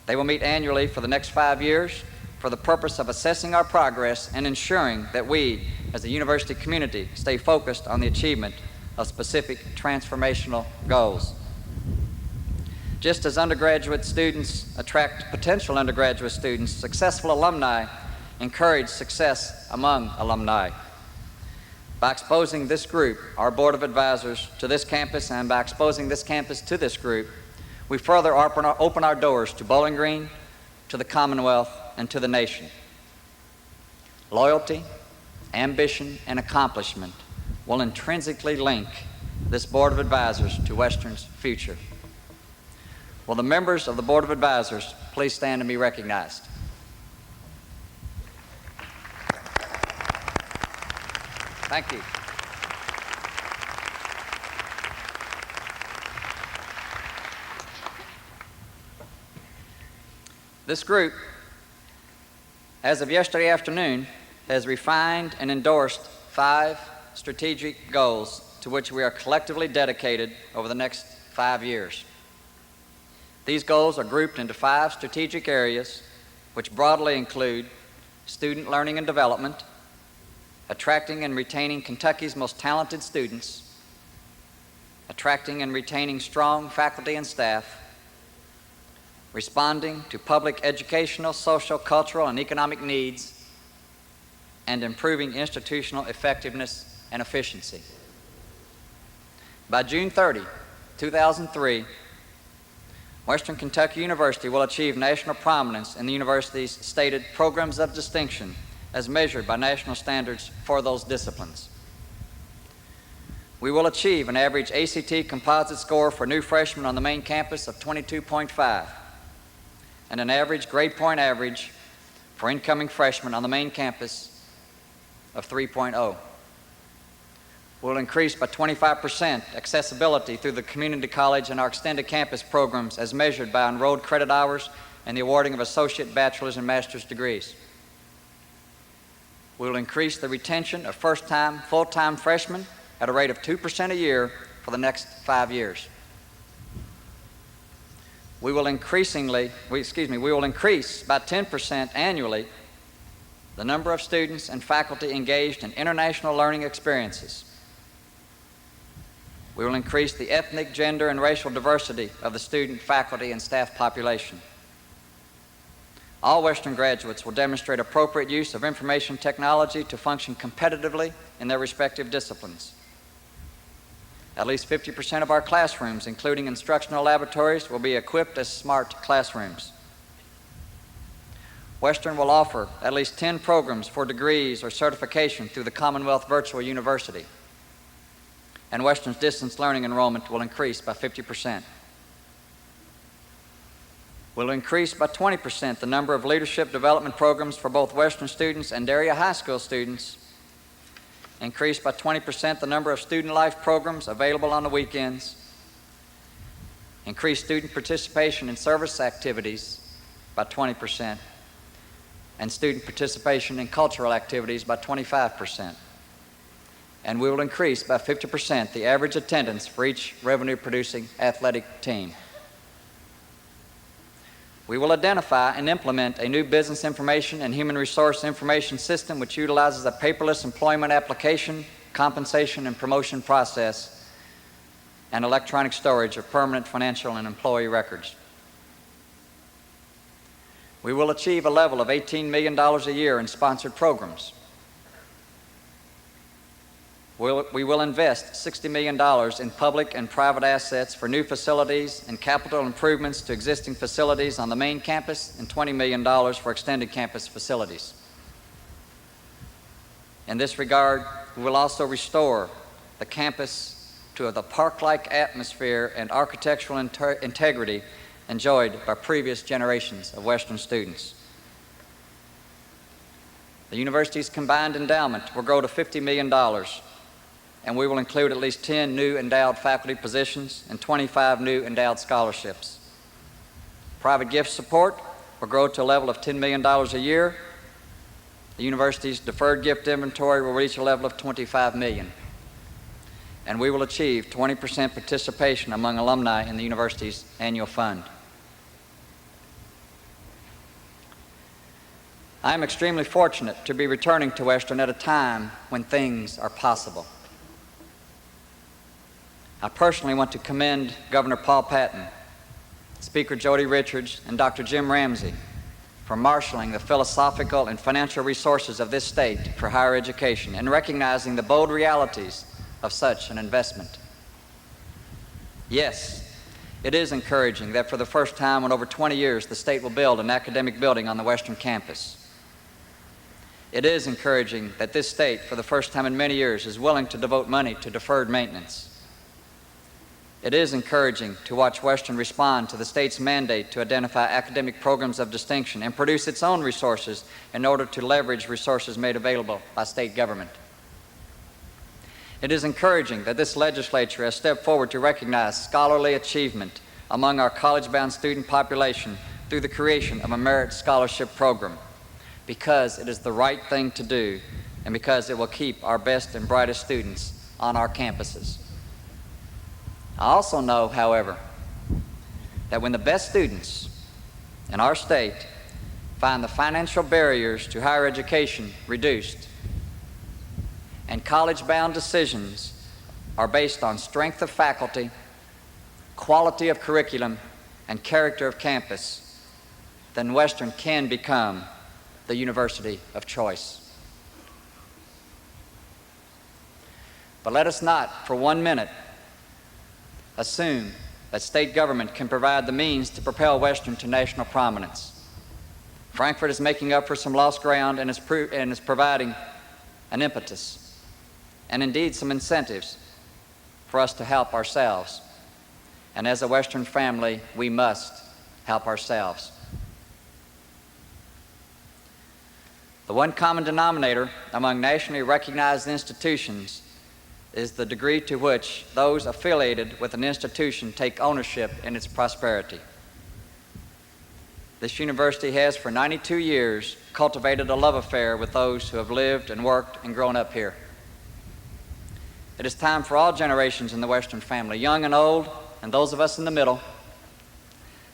They will meet annually for the next 5 years for the purpose of assessing our progress and ensuring that we, as a university community, stay focused on the achievement of specific transformational goals. Just as undergraduate students attract potential undergraduate students, successful alumni encourage success among alumni. By exposing this group, our Board of Advisors, to this campus, and by exposing this campus to this group, we further open our doors to Bowling Green, to the Commonwealth, and to the nation. Loyalty, ambition, and accomplishment will intrinsically link this Board of Advisors to Western's future. Will the members of the Board of Advisors please stand and be recognized? Thank you. This group, as of yesterday afternoon, has refined and endorsed 5 strategic goals to which we are collectively dedicated over the next 5 years. These goals are grouped into 5 strategic areas, which broadly include student learning and development, attracting and retaining Kentucky's most talented students, attracting and retaining strong faculty and staff, responding to public educational, social, cultural, and economic needs, and improving institutional effectiveness and efficiency. By June 30, 2003, Western Kentucky University will achieve national prominence in the university's stated programs of distinction as measured by national standards for those disciplines. We will achieve an average ACT composite score for new freshmen on the main campus of 22.5 and an average grade point average for incoming freshmen on the main campus of 3.0. We'll increase by 25% accessibility through the community college and our extended campus programs as measured by enrolled credit hours and the awarding of associate, bachelor's, and master's degrees. We'll increase the retention of first-time, full-time freshmen at a rate of 2% a year for the next 5 years. We will increase by 10% annually the number of students and faculty engaged in international learning experiences. We will increase the ethnic, gender, and racial diversity of the student, faculty, and staff population. All Western graduates will demonstrate appropriate use of information technology to function competitively in their respective disciplines. At least 50% of our classrooms, including instructional laboratories, will be equipped as smart classrooms. Western will offer at least 10 programs for degrees or certification through the Commonwealth Virtual University. And Western's distance learning enrollment will increase by 50%. We'll increase by 20% the number of leadership development programs for both Western students and area high school students, increase by 20% the number of student life programs available on the weekends, increase student participation in service activities by 20%, and student participation in cultural activities by 25%. And we will increase by 50% the average attendance for each revenue-producing athletic team. We will identify and implement a new business information and human resource information system which utilizes a paperless employment application, compensation and promotion process, and electronic storage of permanent financial and employee records. We will achieve a level of $18 million a year in sponsored programs. We will invest $60 million in public and private assets for new facilities and capital improvements to existing facilities on the main campus and $20 million for extended campus facilities. In this regard, we will also restore the campus to the park-like atmosphere and architectural integrity enjoyed by previous generations of Western students. The university's combined endowment will grow to $50 million, and we will include at least 10 new endowed faculty positions and 25 new endowed scholarships. Private gift support will grow to a level of $10 million a year. The university's deferred gift inventory will reach a level of $25 million. And we will achieve 20% participation among alumni in the university's annual fund. I am extremely fortunate to be returning to Western at a time when things are possible. I personally want to commend Governor Paul Patton, Speaker Jody Richards, and Dr. Jim Ramsey for marshaling the philosophical and financial resources of this state for higher education and recognizing the bold realities of such an investment. Yes, it is encouraging that for the first time in over 20 years, the state will build an academic building on the Western campus. It is encouraging that this state, for the first time in many years, is willing to devote money to deferred maintenance. It is encouraging to watch Western respond to the state's mandate to identify academic programs of distinction and produce its own resources in order to leverage resources made available by state government. It is encouraging that this legislature has stepped forward to recognize scholarly achievement among our college-bound student population through the creation of a merit scholarship program, because it is the right thing to do and because it will keep our best and brightest students on our campuses. I also know, however, that when the best students in our state find the financial barriers to higher education reduced and college-bound decisions are based on strength of faculty, quality of curriculum, and character of campus, then Western can become the university of choice. But let us not for 1 minute assume that state government can provide the means to propel Western to national prominence. Frankfurt is making up for some lost ground and is providing an impetus and indeed some incentives for us to help ourselves. And as a Western family, we must help ourselves. The one common denominator among nationally recognized institutions is the degree to which those affiliated with an institution take ownership in its prosperity. This university has for 92 years cultivated a love affair with those who have lived and worked and grown up here. It is time for all generations in the Western family, young and old, and those of us in the middle,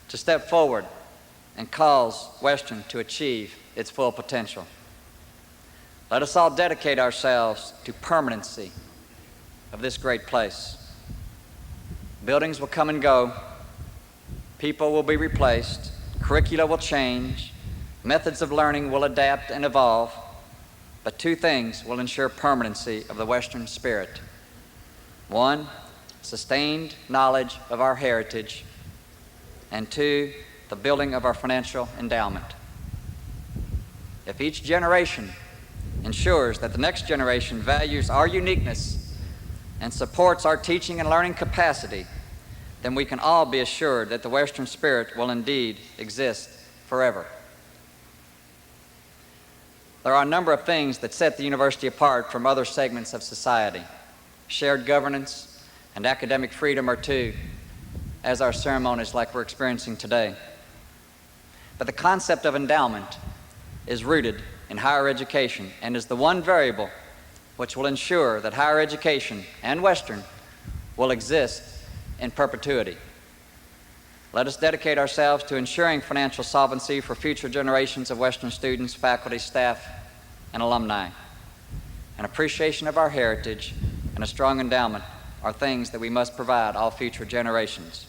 to step forward and cause Western to achieve its full potential. Let us all dedicate ourselves to permanency of this great place. Buildings will come and go, people will be replaced, curricula will change, methods of learning will adapt and evolve, but two things will ensure permanency of the Western spirit. One, sustained knowledge of our heritage, and two, the building of our financial endowment. If each generation ensures that the next generation values our uniqueness and supports our teaching and learning capacity, then we can all be assured that the Western spirit will indeed exist forever. There are a number of things that set the university apart from other segments of society. Shared governance and academic freedom are two, as are ceremonies like we're experiencing today. But the concept of endowment is rooted in higher education and is the one variable which will ensure that higher education and Western will exist in perpetuity. Let us dedicate ourselves to ensuring financial solvency for future generations of Western students, faculty, staff, and alumni. An appreciation of our heritage and a strong endowment are things that we must provide all future generations.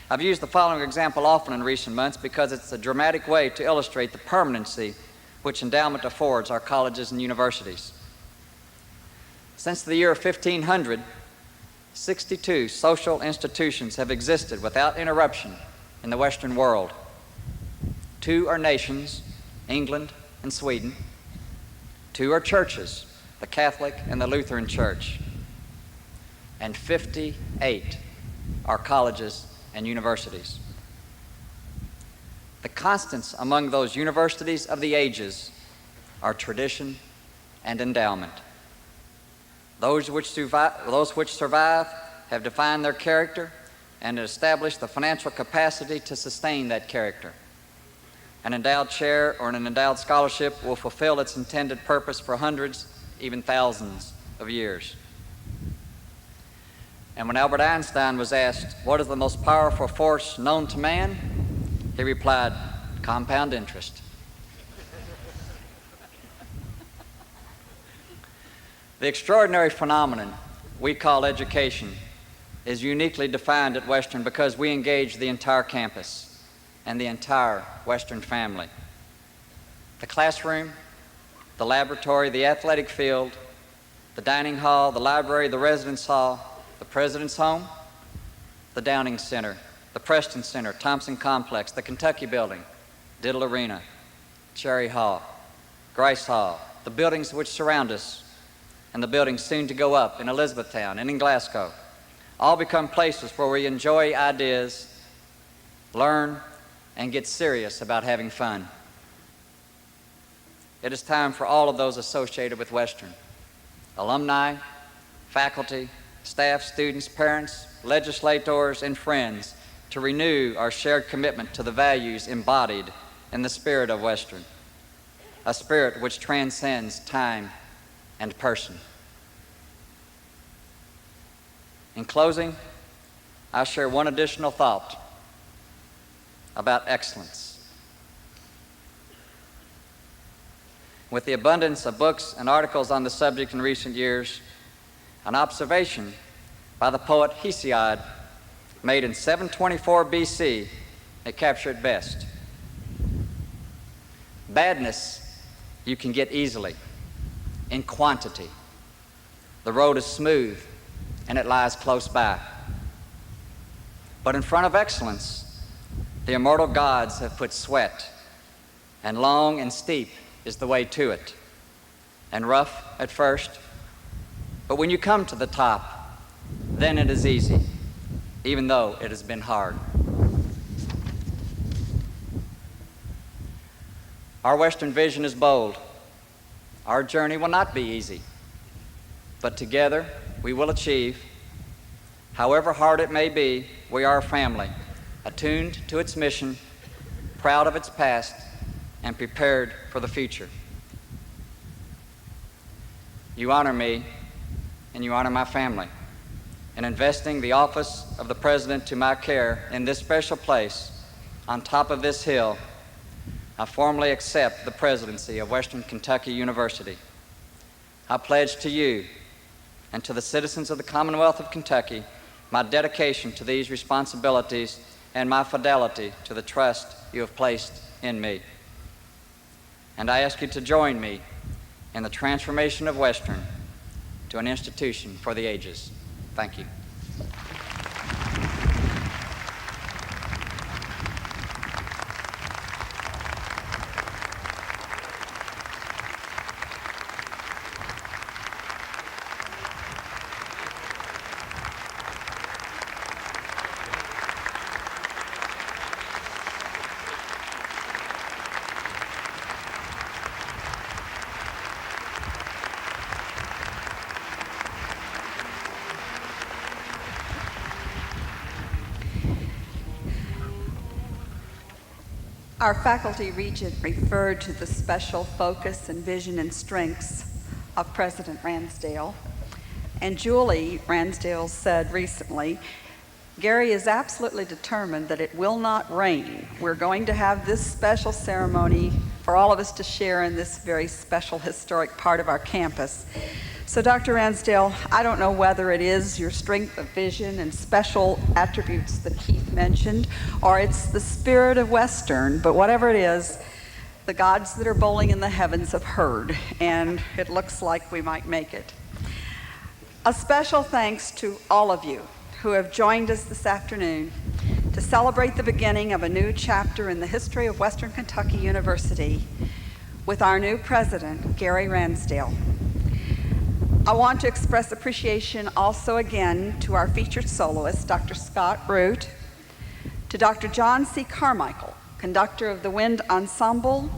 I've used the following example often in recent months because it's a dramatic way to illustrate the permanency which endowment affords our colleges and universities. Since the year 1500, 62 social institutions have existed without interruption in the Western world. 2 are nations, England and Sweden. 2 are churches, the Catholic and the Lutheran Church. And 58 are colleges and universities. The constants among those universities of the ages are tradition and endowment. Those which survive have defined their character and established the financial capacity to sustain that character. An endowed chair or an endowed scholarship will fulfill its intended purpose for hundreds, even thousands of years. And when Albert Einstein was asked, what is the most powerful force known to man? He replied, compound interest. The extraordinary phenomenon we call education is uniquely defined at Western because we engage the entire campus and the entire Western family. The classroom, the laboratory, the athletic field, the dining hall, the library, the residence hall, the President's home, the Downing Center, the Preston Center, Thompson Complex, the Kentucky Building, Diddle Arena, Cherry Hall, Grice Hall, the buildings which surround us, and the buildings soon to go up in Elizabethtown and in Glasgow, all become places where we enjoy ideas, learn, and get serious about having fun. It is time for all of those associated with Western, alumni, faculty, staff, students, parents, legislators, and friends, to renew our shared commitment to the values embodied in the spirit of Western, a spirit which transcends time and person. In closing, I share one additional thought about excellence. With the abundance of books and articles on the subject in recent years, an observation by the poet Hesiod made in 724 BC may capture it best. Badness you can get easily, in quantity. The road is smooth and it lies close by. But in front of excellence, the immortal gods have put sweat, and long and steep is the way to it, and rough at first, but when you come to the top, then it is easy, even though it has been hard. Our Western vision is bold. Our journey will not be easy, but together we will achieve. However hard it may be, we are a family, attuned to its mission, proud of its past, and prepared for the future. You honor me, and you honor my family. In investing the office of the President to my care in this special place, on top of this hill, I formally accept the presidency of Western Kentucky University. I pledge to you and to the citizens of the Commonwealth of Kentucky my dedication to these responsibilities and my fidelity to the trust you have placed in me. And I ask you to join me in the transformation of Western to an institution for the ages. Thank you. Our faculty regent referred to the special focus and vision and strengths of President Ransdell. And Julie Ransdell said recently, Gary is absolutely determined that it will not rain. We're going to have this special ceremony for all of us to share in this very special historic part of our campus. So Dr. Ransdell, I don't know whether it is your strength of vision and special attributes that Keith mentioned, or it's the spirit of Western, but whatever it is, the gods that are bowling in the heavens have heard, and it looks like we might make it. A special thanks to all of you who have joined us this afternoon to celebrate the beginning of a new chapter in the history of Western Kentucky University with our new president, Gary Ransdell. I want to express appreciation also again to our featured soloist, Dr. Scott Root, to Dr. John C. Carmichael, conductor of the Wind Ensemble,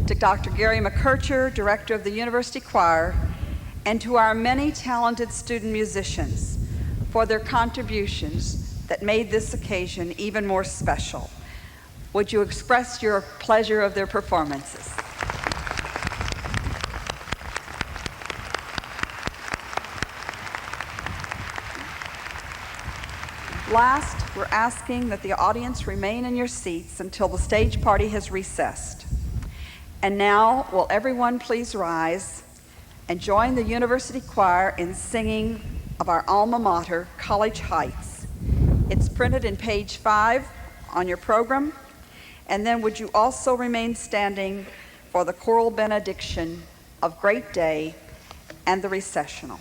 to Dr. Gary McKercher, director of the University Choir, and to our many talented student musicians for their contributions that made this occasion even more special. Would you express your pleasure of their performances? Last, we're asking that the audience remain in your seats until the stage party has recessed. And now, will everyone please rise and join the University Choir in singing of our alma mater, College Heights. It's printed in page 5 on your program. And then would you also remain standing for the choral benediction of Great Day and the recessional.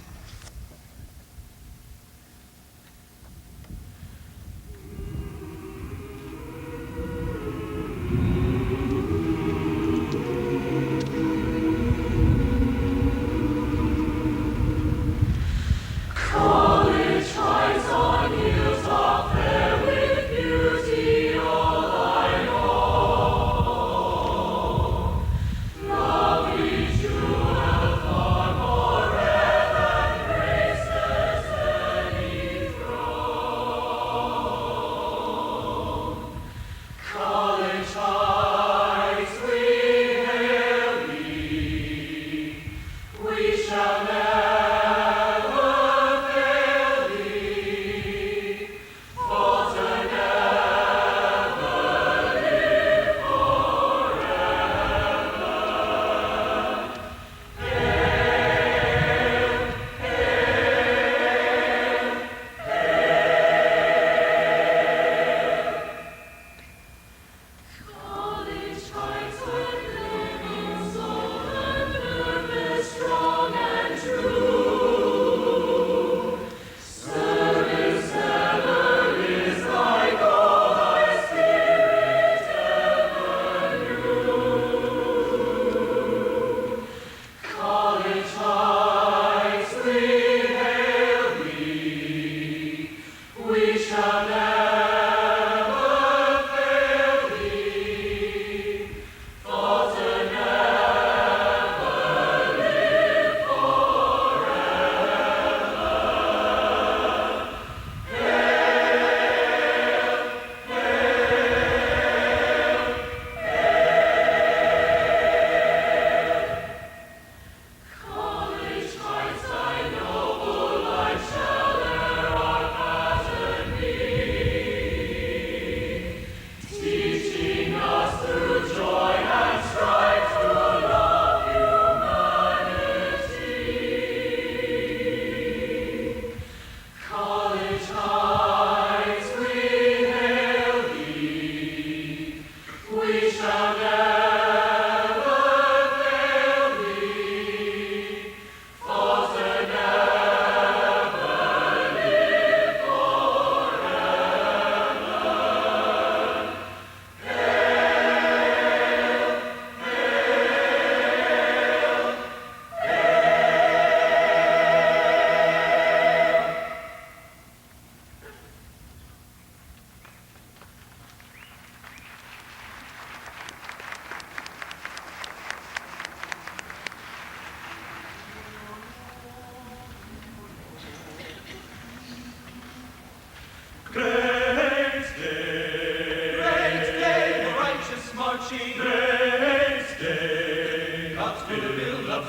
Lovely Jewel, far more reverent.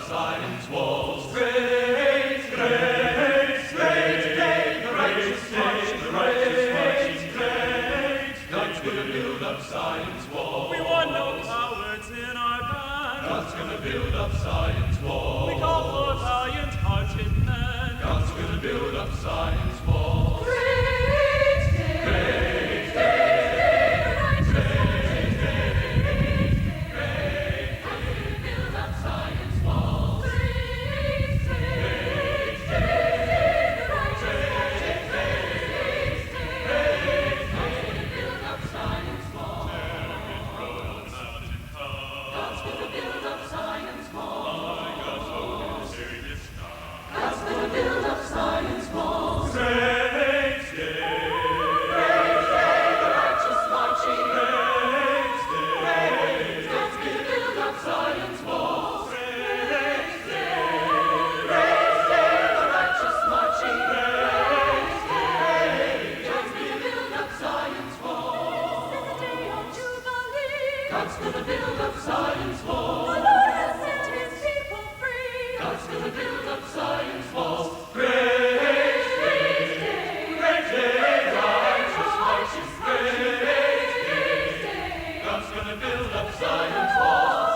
Zion's walls. Great, great, great day, the righteous march, the righteous march, great. God's gonna build up Zion's walls. We want no cowards in our band. God's gonna build up Zion's walls. We call for valiant-hearted men. God's gonna build up Zion's walls. Great day, great day, the righteous march, great, great. God's gonna build up Zion's walls. Great day, great day, the righteous march, great, great. God's gonna build up Zion's walls. God's gonna build up Zion's walls. God's gonna build up Zion's walls. Great day, the righteous marching. Great day, God's gonna build up Zion's walls. Great day, the righteous marching. Great day, God's gonna build up Zion's walls. This is the day of Jubilee. God's gonna build up Zion's walls. The Lord has set his people free. God's gonna build up Zion's walls. Great day, the righteous marches. Great day, God's gonna build up Zion's walls.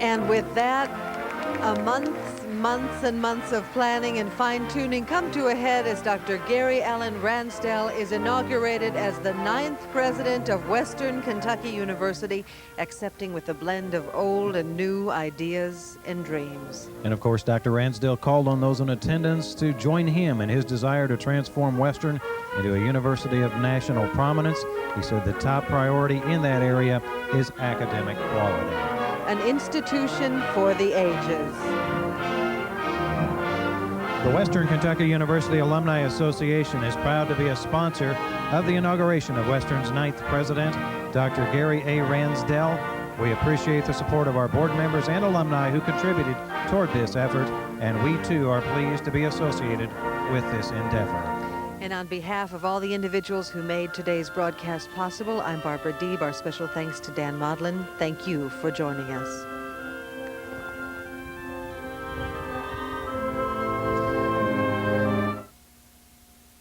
And with that, months and months of planning and fine-tuning come to a head as Dr. Gary Allen Ransdell is inaugurated as the 9th president of Western Kentucky University, accepting with a blend of old and new ideas and dreams. And of course, Dr. Ransdell called on those in attendance to join him in his desire to transform Western into a university of national prominence. He said the top priority in that area is academic quality. An institution for the ages. The Western Kentucky University Alumni Association is proud to be a sponsor of the inauguration of Western's 9th president, Dr. Gary A. Ransdell. We appreciate the support of our board members and alumni who contributed toward this effort, and we too are pleased to be associated with this endeavor. And on behalf of all the individuals who made today's broadcast possible, I'm Barbara Deeb. Our special thanks to Dan Modlin. Thank you for joining us.